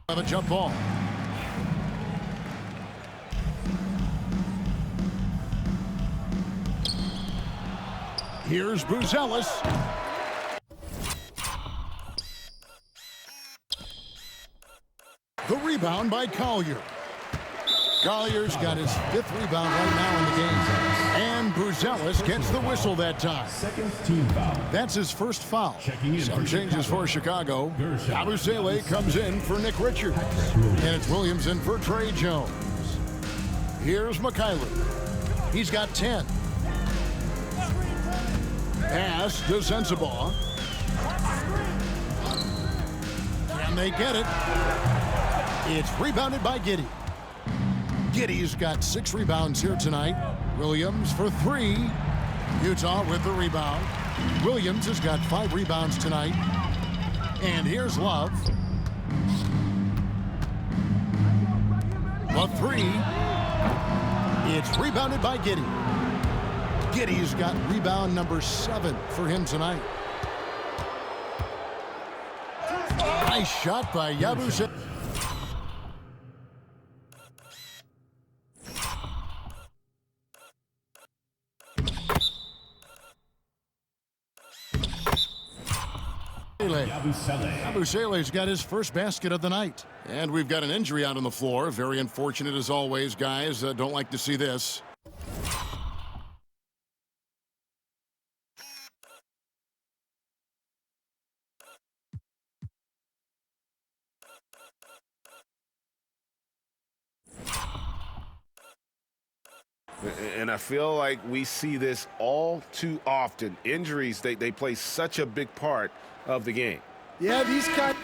Of a jump ball. Here's Buzelis. The rebound by Collier. Collier's got his 5th rebound right now in the game. And Buzelis gets the whistle that time. Second team foul. That's his first foul. Checking in Some for changes Chicago. for Chicago. Gershon. Abusele comes in for Nick Richards. And it's Williams in for Trey Jones. Here's McKaylee. He's got 10. Pass to Sensabaugh. Can they get it? It's rebounded by Giddey. Giddey's got 6 rebounds here tonight. Williams for 3. Utah with the rebound. Williams has got 5 rebounds tonight. And here's Love. The 3. It's rebounded by Giddey. Giddey's got rebound number 7 for him tonight. Nice shot by Yabusele. Abusele's got his first basket of the night. And we've got an injury out on the floor. Very unfortunate as always, guys. Don't like to see this. And I feel like we see this all too often. Injuries, they play such a big part of the game. Yeah, these guys.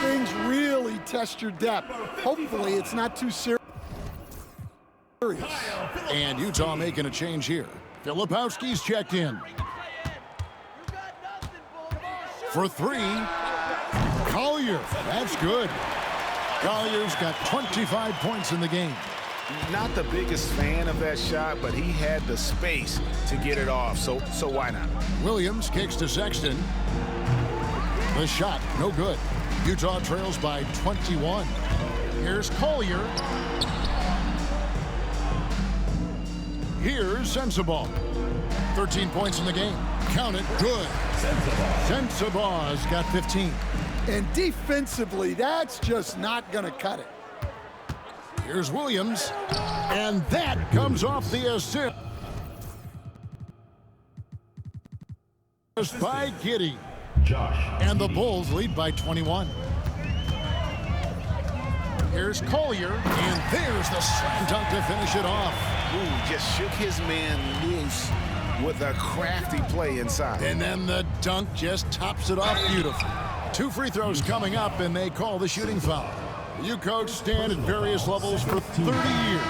Things really test your depth. Hopefully, it's not too serious. And Utah making a change here. Filipowski's checked in. For 3, Collier. That's good. Collier's got 25 points in the game. Not the biggest fan of that shot, but he had the space to get it off, so why not? Williams kicks to Sexton. The shot, no good. Utah trails by 21. Here's Collier. Here's Sensabaugh. 13 points in the game. Count it. Good. Sensabaugh's got 15. And defensively, that's just not going to cut it. Here's Williams. And that comes off the assist by Giddey. And the Bulls lead by 21. Here's Collier. And there's the slam dunk to finish it off. Ooh, just shook his man loose with a crafty play inside. And then the dunk just tops it off beautifully. 2 free throws coming up, and they call the shooting foul. You coach Stan at various levels for 30 years.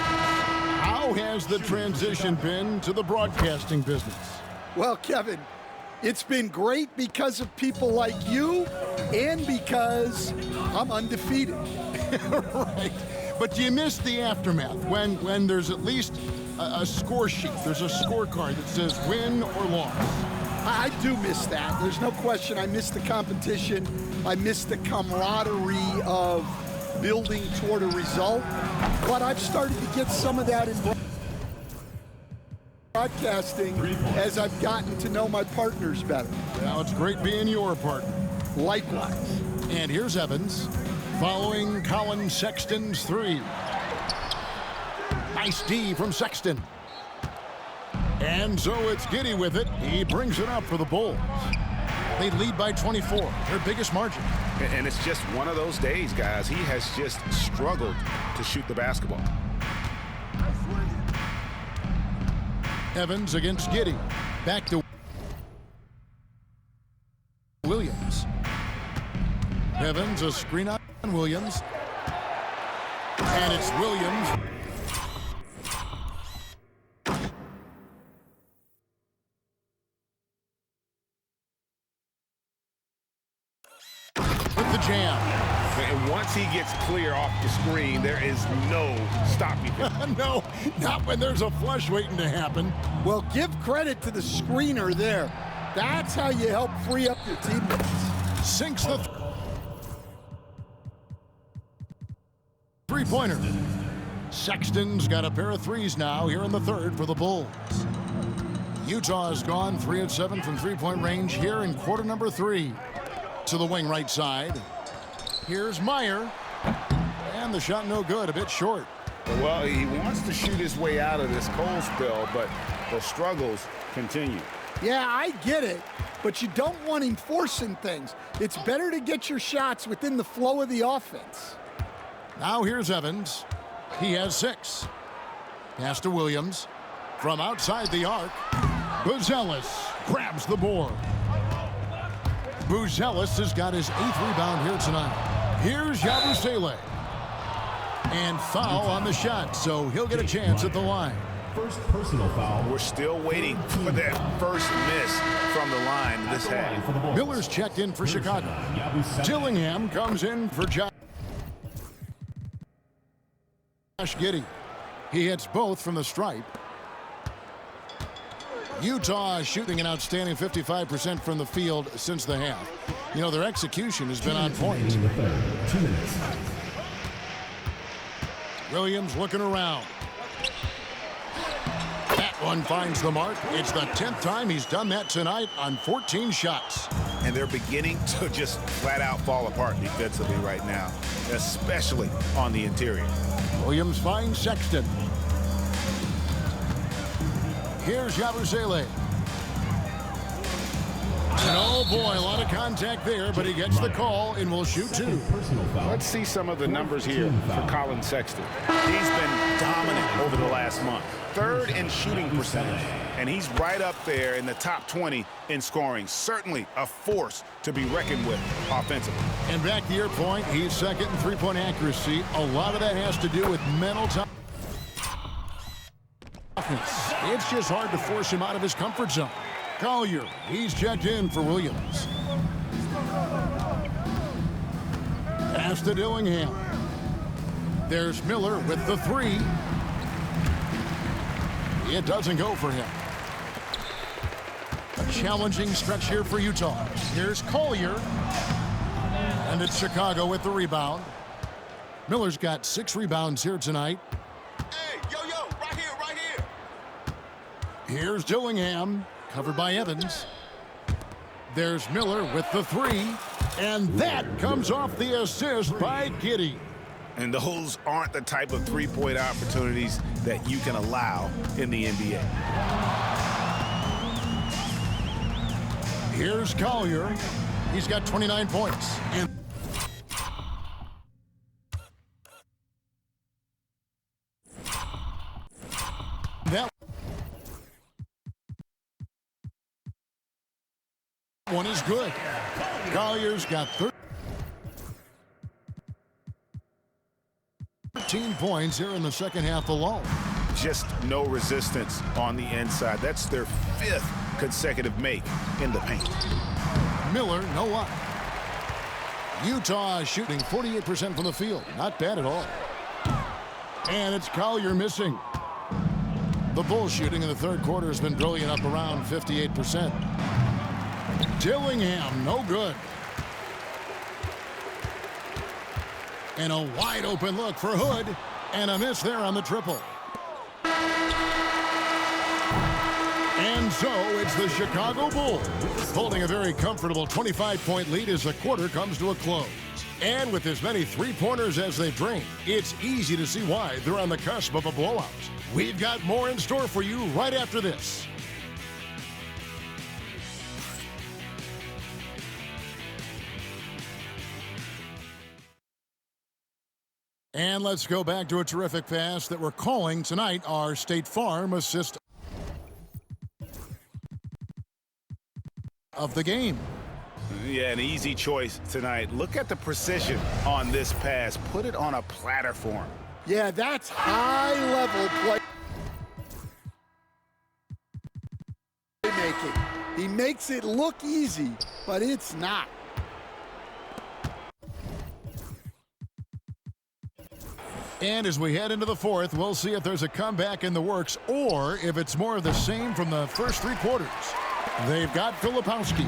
How has the transition been to the broadcasting business? Well, Kevin, it's been great because of people like you and because I'm undefeated. Right. But do you miss the aftermath when there's at least a score sheet? There's a scorecard that says win or loss. I do miss that. There's no question. I miss the competition. I miss the camaraderie of building toward a result. But I've started to get some of that in broadcasting as I've gotten to know my partners better. Now it's great being your partner. Likewise. And here's Evans following Colin Sexton's three. Nice D from Sexton. And so it's Giddey with it. He brings it up for the Bulls. They lead by 24, their biggest margin. And it's just one of those days, guys. He has just struggled to shoot the basketball. Evans against Giddey. Back to Williams. Evans, a screen on Williams. And it's Williams. With the jam. And once he gets clear off the screen, there is no stopping him. No, not when there's a flush waiting to happen. Well, give credit to the screener there. That's how you help free up your teammates. Sinks the three-pointer. Sexton's got a pair of threes now here in the third for the Bulls. Utah's gone 3 of 7 from three-point range here in quarter number 3. To the wing right side. Here's Meyer. And the shot no good, a bit short. Well, he wants to shoot his way out of this cold spell, but the struggles continue. Yeah, I get it, but you don't want him forcing things. It's better to get your shots within the flow of the offense. Now here's Evans. He has 6. Pass to Williams. From outside the arc, Buzelis grabs the board. Buzelis has got his 8th rebound here tonight. Here's Yabusele. And foul on the shot, so he'll get a chance at the line. First personal foul. We're still waiting for that first miss from the line this half. Miller's checked in for Chicago. Dillingham comes in for Josh Giddey. He hits both from the stripe. Utah shooting an outstanding 55% from the field since the half. You know, their execution has been on point. 2 minutes. Williams looking around. That one finds the mark. It's the 10th time he's done that tonight on 14 shots. And they're beginning to just flat out fall apart defensively right now, especially on the interior. Williams finds Sexton. Here's Yabusele. And oh boy, a lot of contact there, but he gets the call and will shoot 2. Let's see some of the numbers here for Colin Sexton. He's been dominant over the last month. 3rd in shooting percentage, and he's right up there in the top 20 in scoring. Certainly a force to be reckoned with offensively. And back to your point, he's 2nd in three-point accuracy. A lot of that has to do with mental toughness. It's just hard to force him out of his comfort zone. Collier, he's checked in for Williams. Pass to Dillingham. There's Miller with the 3. It doesn't go for him. A challenging stretch here for Utah. Here's Collier. And it's Chicago with the rebound. Miller's got 6 rebounds here tonight. Hey, yo, right here. Here's Dillingham, covered by Evans. There's Miller with the 3. And that comes off the assist by Giddey. And those aren't the type of three-point opportunities that you can allow in the NBA. Here's Collier. He's got 29 points. And that one is good. Collier's got 13 points here in the second half alone. Just no resistance on the inside. That's their 5th consecutive make in the paint. Miller, no luck. Utah shooting 48% from the field. Not bad at all. And it's Collier missing. The Bulls shooting in the third quarter has been brilliant, up around 58%. Dillingham, no good. And a wide open look for Hood. And a miss there on the triple. And so it's the Chicago Bulls holding a very comfortable 25-point lead as the quarter comes to a close. And with as many three-pointers as they've drained, it's easy to see why they're on the cusp of a blowout. We've got more in store for you right after this. And let's go back to a terrific pass that we're calling tonight our State Farm assist of the game. Yeah, an easy choice tonight. Look at the precision on this pass. Put it on a platter for him. Yeah, that's high-level playmaking. He makes it look easy, but it's not. And as we head into the fourth, we'll see if there's a comeback in the works or if it's more of the same from the first three quarters. They've got Filipowski.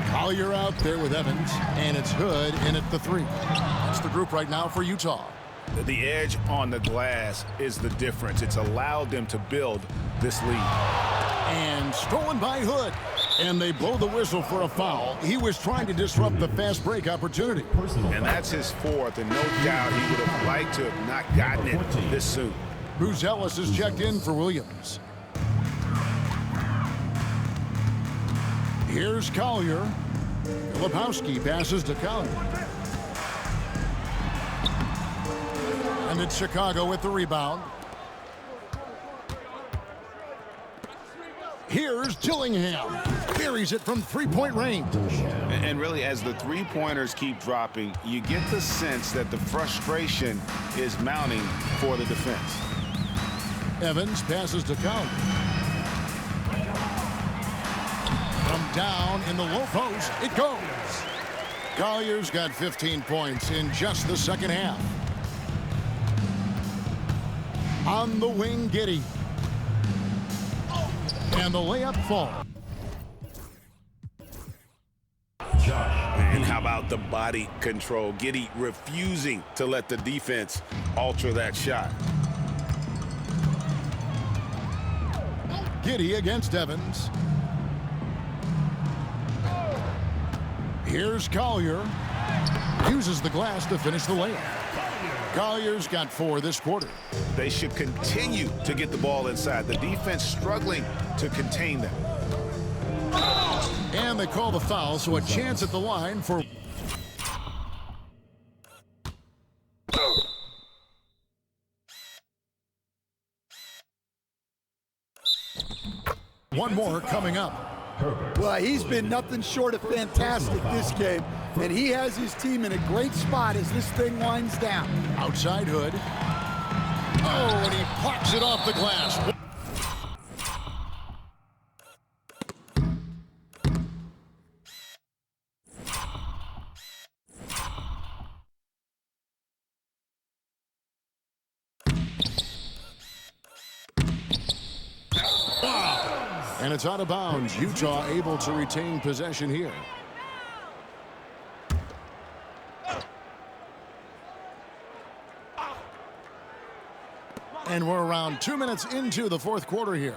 Collier out there with Evans, and it's Hood in at the three. That's the group right now for Utah. The edge on the glass is the difference. It's allowed them to build this lead. And stolen by Hood. And they blow the whistle for a foul. He was trying to disrupt the fast break opportunity. And that's his fourth, and no doubt he would have liked to have not gotten it this soon. Bruce Ellis is checked in for Williams. Here's Collier. Filipowski passes to Collier. And it's Chicago with the rebound. Here's Dillingham. Buries it from three-point range. And really, as the three-pointers keep dropping, you get the sense that the frustration is mounting for the defense. Evans passes to Collier. From down in the low post, it goes. Collier's got 15 points in just the second half. On the wing, Giddey. And the layup falls. And how about the body control? Giddey refusing to let the defense alter that shot. Giddey against Evans. Here's Collier. Uses the glass to finish the layup. Collier's got 4 this quarter. They should continue to get the ball inside. The defense struggling to contain them. And they call the foul, so a chance at the line for... One more coming up. Well, he's been nothing short of fantastic this game, and he has his team in a great spot as this thing winds down. Outside Hood. Oh, and he pops it off the glass. And it's out of bounds. Utah able to retain possession here. And we're around 2 minutes into the fourth quarter here.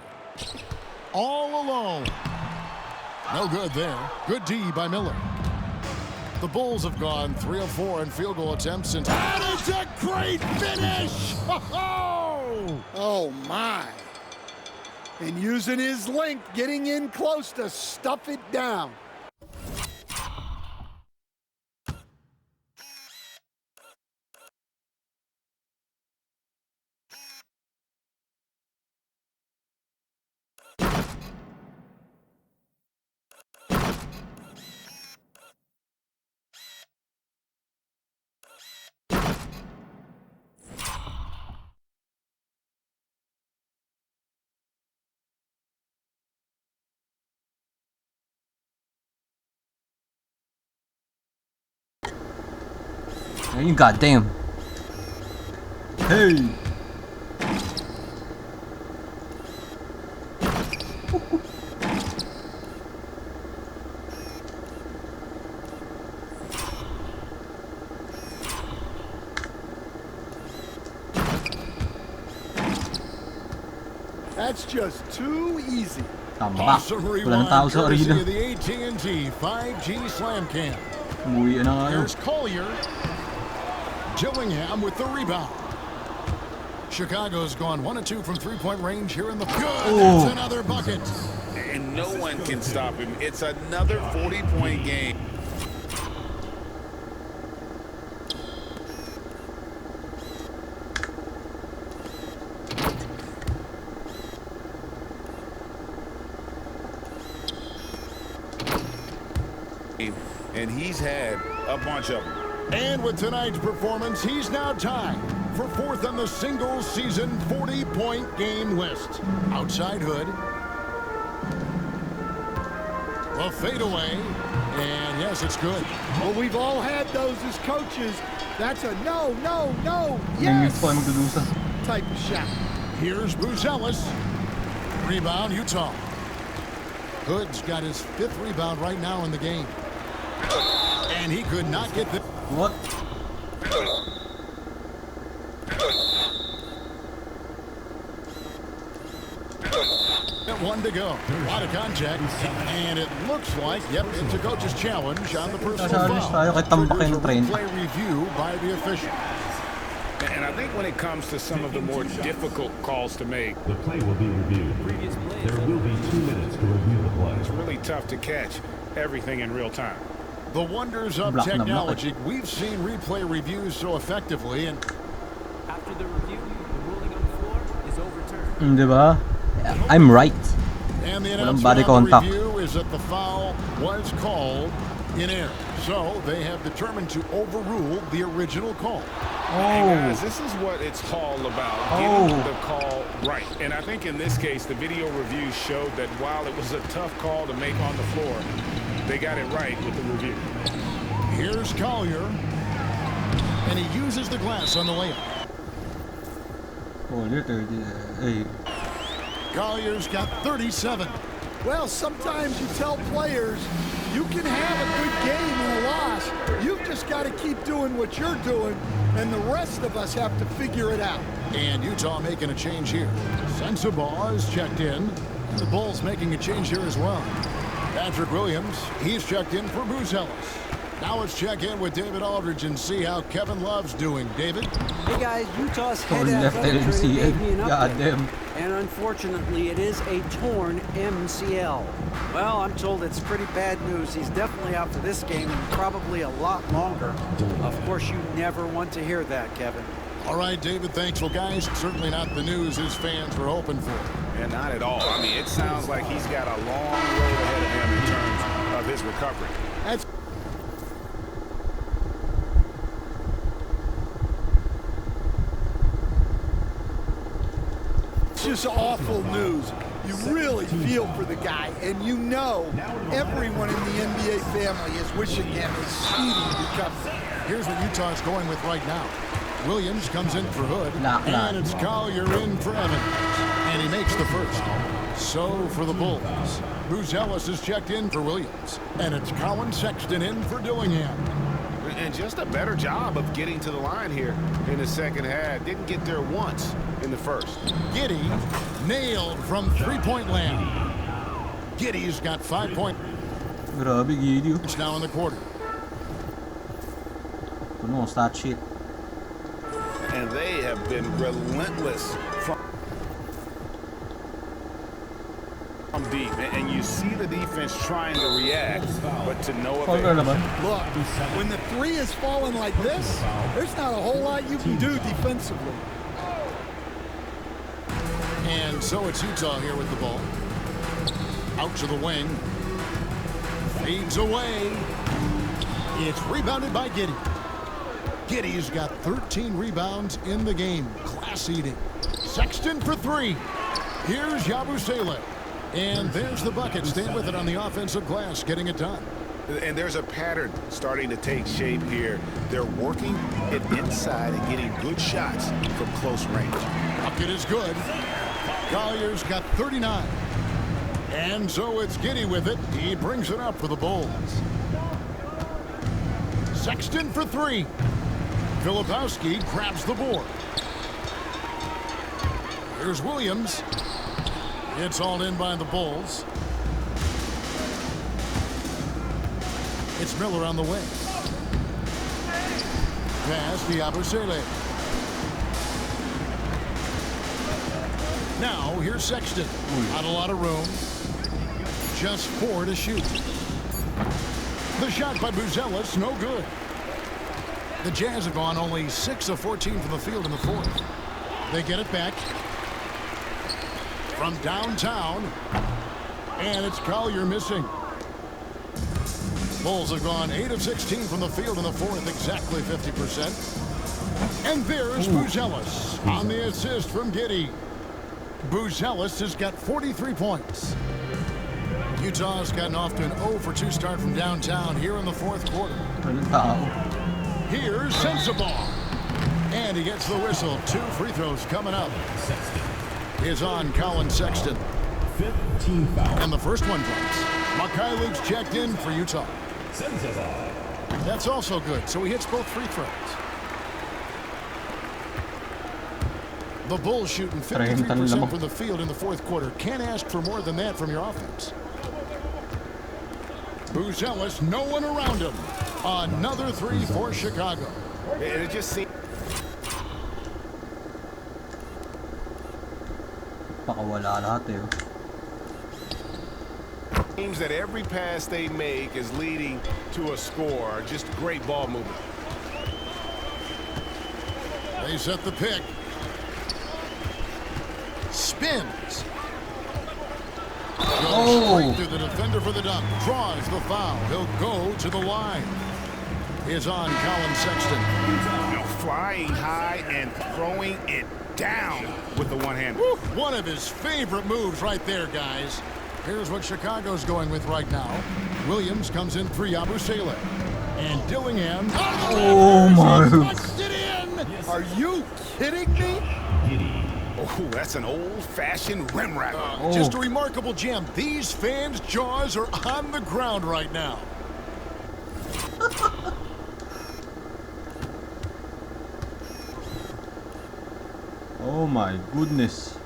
All alone. No good there. Good D by Miller. The Bulls have gone 3 of 4 in field goal attempts since. And it's a great finish! Oh, my. And using his length, getting in close to stuff it down. You goddamn. Hey. That's just too easy. Tama ba? Awesome Walang tao rewind sa courtesy arena. of the AT&T 5G Slam Cam. Umuwi na nga yun. Here's Collier. Dillingham with the rebound. Chicago's gone 1 of 2 from three-point range here in the good. That's another bucket. And no one can stop him. It's another 40-point game. And he's had a bunch of them. And with tonight's performance, he's now tied for 4th on the singles season 40-point game list. Outside Hood. A fadeaway. And yes, it's good. Well, we've all had those as coaches. That's a no, Yes! yes type of shot. Here's Buzelis. Rebound, Utah. Hood's got his 5th rebound right now in the game. And he could not get the... What? One to go. A lot of contact. And it looks like, yep, it's a coach's challenge on the personal foul. Triggers a replay review by the official. And I think when it comes to some of the more difficult calls to make, The play will be reviewed. There will be 2 minutes to review the play. it's really tough to catch everything in real time. The wonders of technology. We've seen replay reviews so effectively, and after the review, the ruling on the floor is overturned. Diba? I'm right. And the Walang announcement body on the contact. review is that the foul was called in error. So they have determined to overrule the original call. Hey guys, this is what it's all about, getting the call right. And I think in this case, the video review showed that while it was a tough call to make on the floor, they got it right with the review. Here's Collier. And he uses the glass on the layup. Hey. Collier's got 37. Well, sometimes you tell players you can have a good game and a loss. You've just got to keep doing what you're doing, and the rest of us have to figure it out. And Utah making a change here. Sensabaugh is checked in. And the Bulls making a change here as well. Patrick Williams, he's checked in for Buzelis. Now let's check in with David Aldridge and see how Kevin Love's doing. David? Hey guys, Utah's head left, I athletic didn't see trainer it. gave me an God update. damn. And unfortunately, it is a torn MCL. Well, I'm told it's pretty bad news. He's definitely out for this game and probably a lot longer. Of course, you never want to hear that, Kevin. All right, David, thanks. Well, guys, certainly not the news his fans were hoping for. And not at all. I mean, it sounds like he's got a long road ahead of him in terms of his recovery. That's just awful news. You really feel for the guy, and you know everyone in the NBA family is wishing him a speedy recovery. Here's what Utah's going with right now. Williams comes in for Hood, and it's Collier in for Evans. And he makes the first. So for the Bulls, Buzelis is checked in for Williams, and it's Colin Sexton in for Dillingham. And just a better job of getting to the line here in the second half. Didn't get there once in the first. Giddy nailed from three-point land. Giddy's got 5 points. Grabe, Gideon. It's now in the quarter. No, start shit. And they have been relentless from deep. And you see the defense trying to react, but to no avail. Look, when the three is falling like this, there's not a whole lot you can do defensively. And so it's Utah here with the ball. Out to the wing. Fades away. It's rebounded by Giddy. Giddy's got 13 rebounds in the game. Class eating. Sexton for three. Here's Yabusele. And there's the bucket. Stand with it on the offensive glass, getting it done. And there's a pattern starting to take shape here. They're working it inside and getting good shots from close range. Bucket is good. Collier's got 39. And so it's Giddy with it. He brings it up for the Bulls. Sexton for three. Filipowski grabs the board. Here's Williams. It's hauled in by the Bulls. It's Miller on the wing. Pass to Yabusele. Now, here's Sexton. Not a lot of room. Just 4 to shoot. The shot by Buzelis, no good. The Jazz have gone only 6 of 14 from the field in the fourth. They get it back from downtown, and it's Collier missing. Bulls have gone 8 of 16 from the field in the fourth, exactly 50%. And there's Buzelis on the assist from Giddey. Buzelis has got 43 points. Utah's gotten off to an 0 for 2 start from downtown here in the fourth quarter. Here's Sensabaugh. And he gets the whistle. 2 free throws coming up. Is on Colin Sexton. 15 foul. And the first one comes. Mikhailuk's checked in for Utah. That's also good, so he hits both free throws. The Bulls shooting 53% from the field in the fourth quarter. Can't ask for more than that from your offense. Buzelis, no one around him. Another 3 for Chicago. It just seems. Pakawala lahat eh. Seems that every pass they make is leading to a score. Just great ball movement. They set the pick. Spins. Goes straight through the defender for the dunk. Draws the foul. He'll go to the line. Is on Colin Sexton. You know, flying high and throwing it down with the one hand. One of his favorite moves right there, guys. Here's what Chicago's going with right now. Williams comes in for Yabusele. And Dillingham. Oh my. Punched it in. Are you kidding me? Oh, that's an old-fashioned rim wrapper. Just a remarkable gem. These fans' jaws are on the ground right now. Oh my goodness.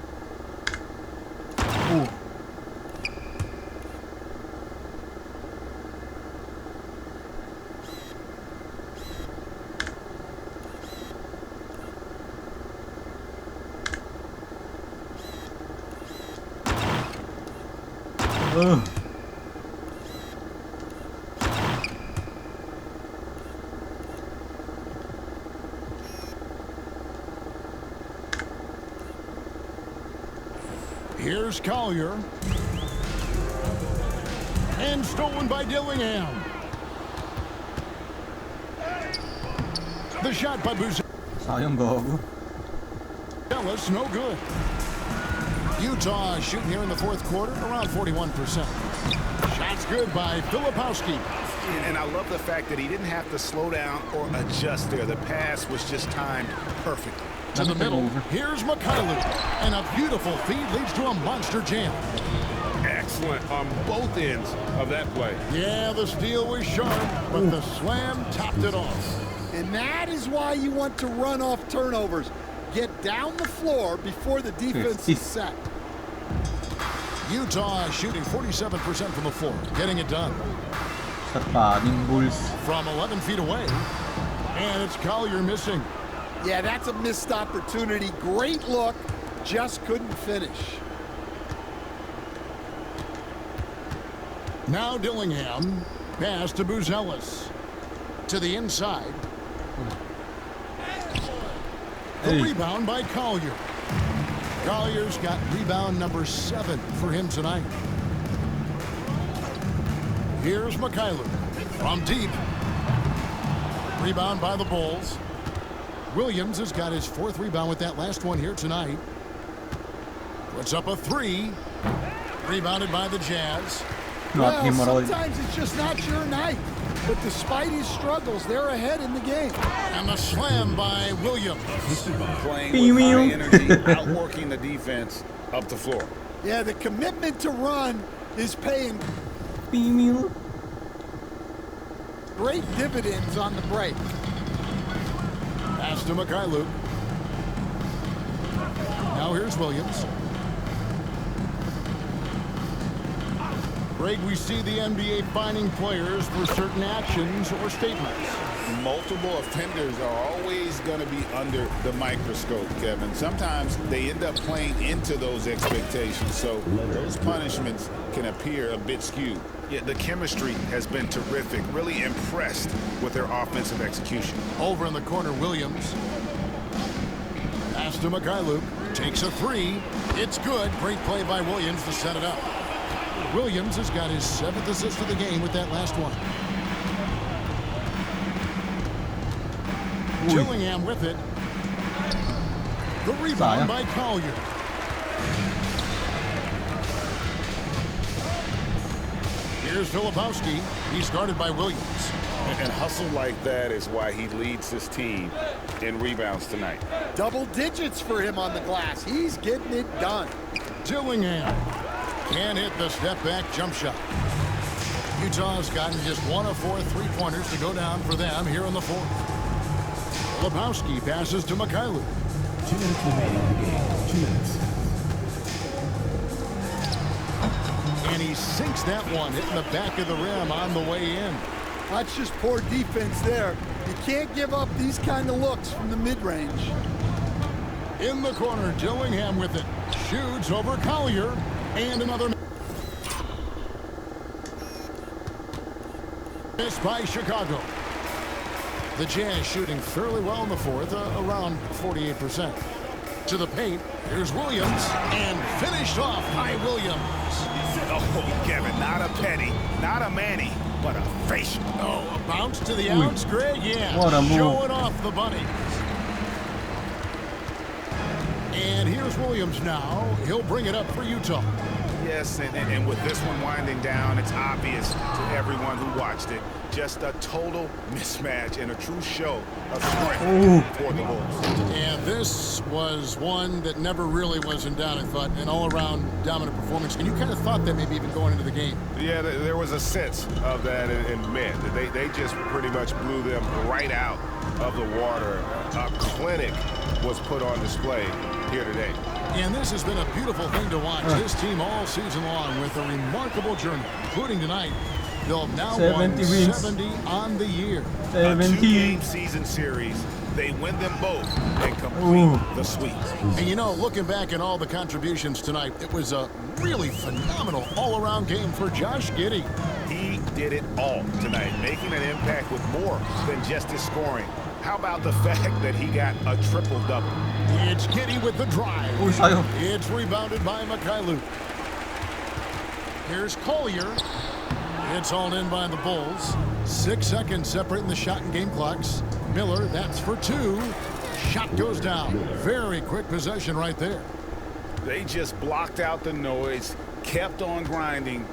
Oh. Here's Collier. And stolen by Dillingham. The shot by Buzelis. Sayang gago. No good. Utah shooting here in the fourth quarter around 41%. Shots good by Filipowski. And I love the fact that he didn't have to slow down or adjust there. The pass was just timed perfectly. To the middle, here's Mikhailuk. And a beautiful feed leads to a monster jam. Excellent on both ends of that play. Yeah, the steal was sharp, but the slam topped it off. And that is why you want to run off turnovers. Get down the floor before the defense is set. Utah shooting 47% from the floor, getting it done. Bulls. From 11 feet away. And it's Collier missing. Yeah, that's a missed opportunity. Great look, just couldn't finish. Now Dillingham, pass to Buzelis. To the inside. The rebound by Collier. Collier's got rebound number 7 for him tonight. Here's Mikhailuk from deep. Rebound by the Bulls. Williams has got his 4th rebound with that last one here tonight. Puts up a 3. Rebounded by the Jazz. Well, sometimes it's just not your night. But despite his struggles, they're ahead in the game. And the slam by Williams. Playing with high energy, outworking the defense up the floor. Yeah, the commitment to run is paying great dividends on the break. Pass to Mikhailuk. Now here's Williams. Greg, we see the NBA fining players for certain actions or statements. Multiple offenders are always going to be under the microscope, Kevin. Sometimes they end up playing into those expectations, so those punishments can appear a bit skewed. Yeah, the chemistry has been terrific. Really impressed with their offensive execution. Over in the corner, Williams. Pass to Mikhailuk. Takes a three. It's good. Great play by Williams to set it up. Williams has got his 7th assist of the game with that last one. Gillingham with it. The rebound by Collier. Here's Filipowski. He's guarded by Williams. And hustle like that is why he leads his team in rebounds tonight. Double digits for him on the glass. He's getting it done. Gillingham can hit the step-back jump shot. Utah's gotten just 1 of 4 three-pointers to go down for them here in the 4th. Filipowski passes to Mikhailuk. 2 minutes remaining in the game. 2 minutes. And he sinks that one, hitting the back of the rim on the way in. That's just poor defense there. You can't give up these kind of looks from the mid-range. In the corner, Gillingham with it. Shoots over Collier. And another miss by Chicago. The Jazz shooting fairly well in the 4th, around 48%. To the paint, here's Williams, and finished off by Williams. Oh, Kevin, not a penny, not a Manny, but a facial. Oh, a bounce to the outs, Greg, yeah. What a move. Showing off the bunny. And here's Williams now. He'll bring it up for Utah. Yes, and with this one winding down, it's obvious to everyone who watched it. Just a total mismatch and a true show of strength for the Bulls. And this was one that never really was in doubt, I thought, an all-around dominant performance. And you kind of thought that maybe even going into the game. Yeah, there was a sense of that in men. They just pretty much blew them right out of the water. A clinic was put on display here today. And this has been a beautiful thing to watch. This team all season long with a remarkable journey, including tonight. They'll now 70 won wins. 70 on the year. 70. A 2-game season series. They win them both and complete the sweep. And you know, looking back at all the contributions tonight, it was a really phenomenal all-around game for Josh Giddey. He did it all tonight, making an impact with more than just his scoring. How about the fact that he got a triple-double? It's Giddey with the drive. Sayo. It's rebounded by Mikhailuk. Here's Collier. It's hauled in by the Bulls. 6 seconds separating the shot and game clocks. Miller, that's for 2. Shot goes down. Very quick possession right there. They just blocked out the noise, kept on grinding,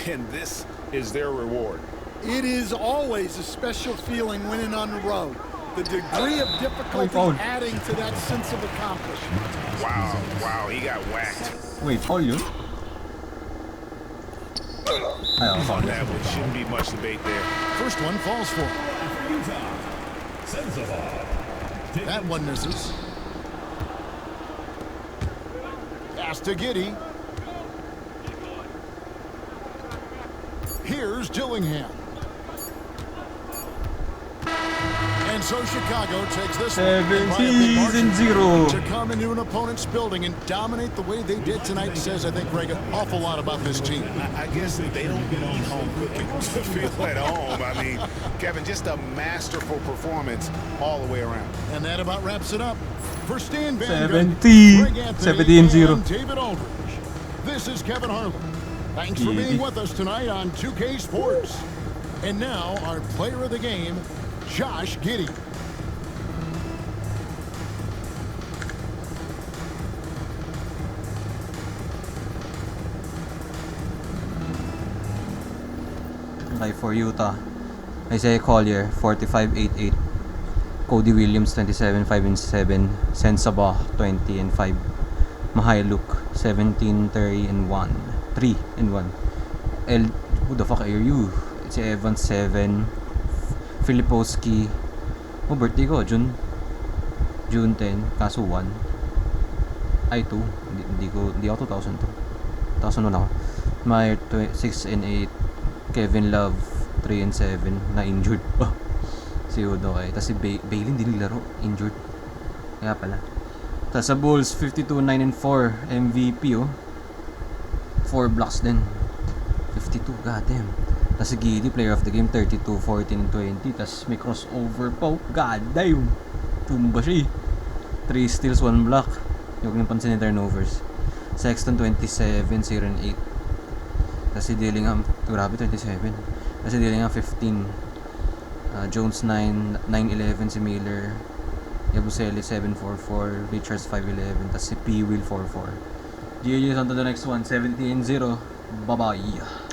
and this is their reward. It is always a special feeling winning on the road. The degree of difficulty adding to that sense of accomplishment. Wow, he got whacked. Wait, foul yun? Ay, foul. That one shouldn't be much debate there. First one falls for. That one misses. Pass to Giddey. Here's Gillingham. And so Chicago takes this one by a big margin. 17-0. To come into an opponent's building and dominate the way they did tonight says, I think, Greg, an awful lot about this team. I guess they don't need home cooking to feel at home. I mean, Kevin, just a masterful performance all the way around. And that about wraps it up. For Stan Van 70. Greg Anthony, 17-0. and David Aldridge. This is Kevin Harlan. Thanks for being with us tonight on 2K Sports. And now, our player of the game, Josh Giddey. Okay, for Utah, Isaiah Collier, 45-8-8. Cody Williams, 27-5-7. Sensabaugh, 20-5. Mikhailuk, 17-3-1. 3-1. Who the fuck are you? It's Evans, 7. Filipowski. Oh, birthday ko, June 10, kaso 1. Ay, 2. Hindi ako 2002. 2001 ako. Meyer 6 and 8. Kevin Love 3 and 7 na injured. Oh, si Udo kay. Tapos si Bailey hindi naglaro, injured. Kaya pala. Tapos sa Bulls 52 9 and 4 MVP 4 blocks din. 52, goddamn. Tapos si Giddy, player of the game, 32, 14, and 20. Tapos may crossover pa. Goddamn. Tumba siya 3 steals, 1 block. Huwag nang pansin yung turnovers. Sexton, 27, 0 and 8. Tapos si Dillingham, grabe, 27. Tapos si Dillingham, 15. Jones, 9, 9-11 si Miller. Yabusele, 7-4-4. Richards, 5-11. Tapos si P-Will, 4-4. GG on to the next one, 17-0. Bye-bye.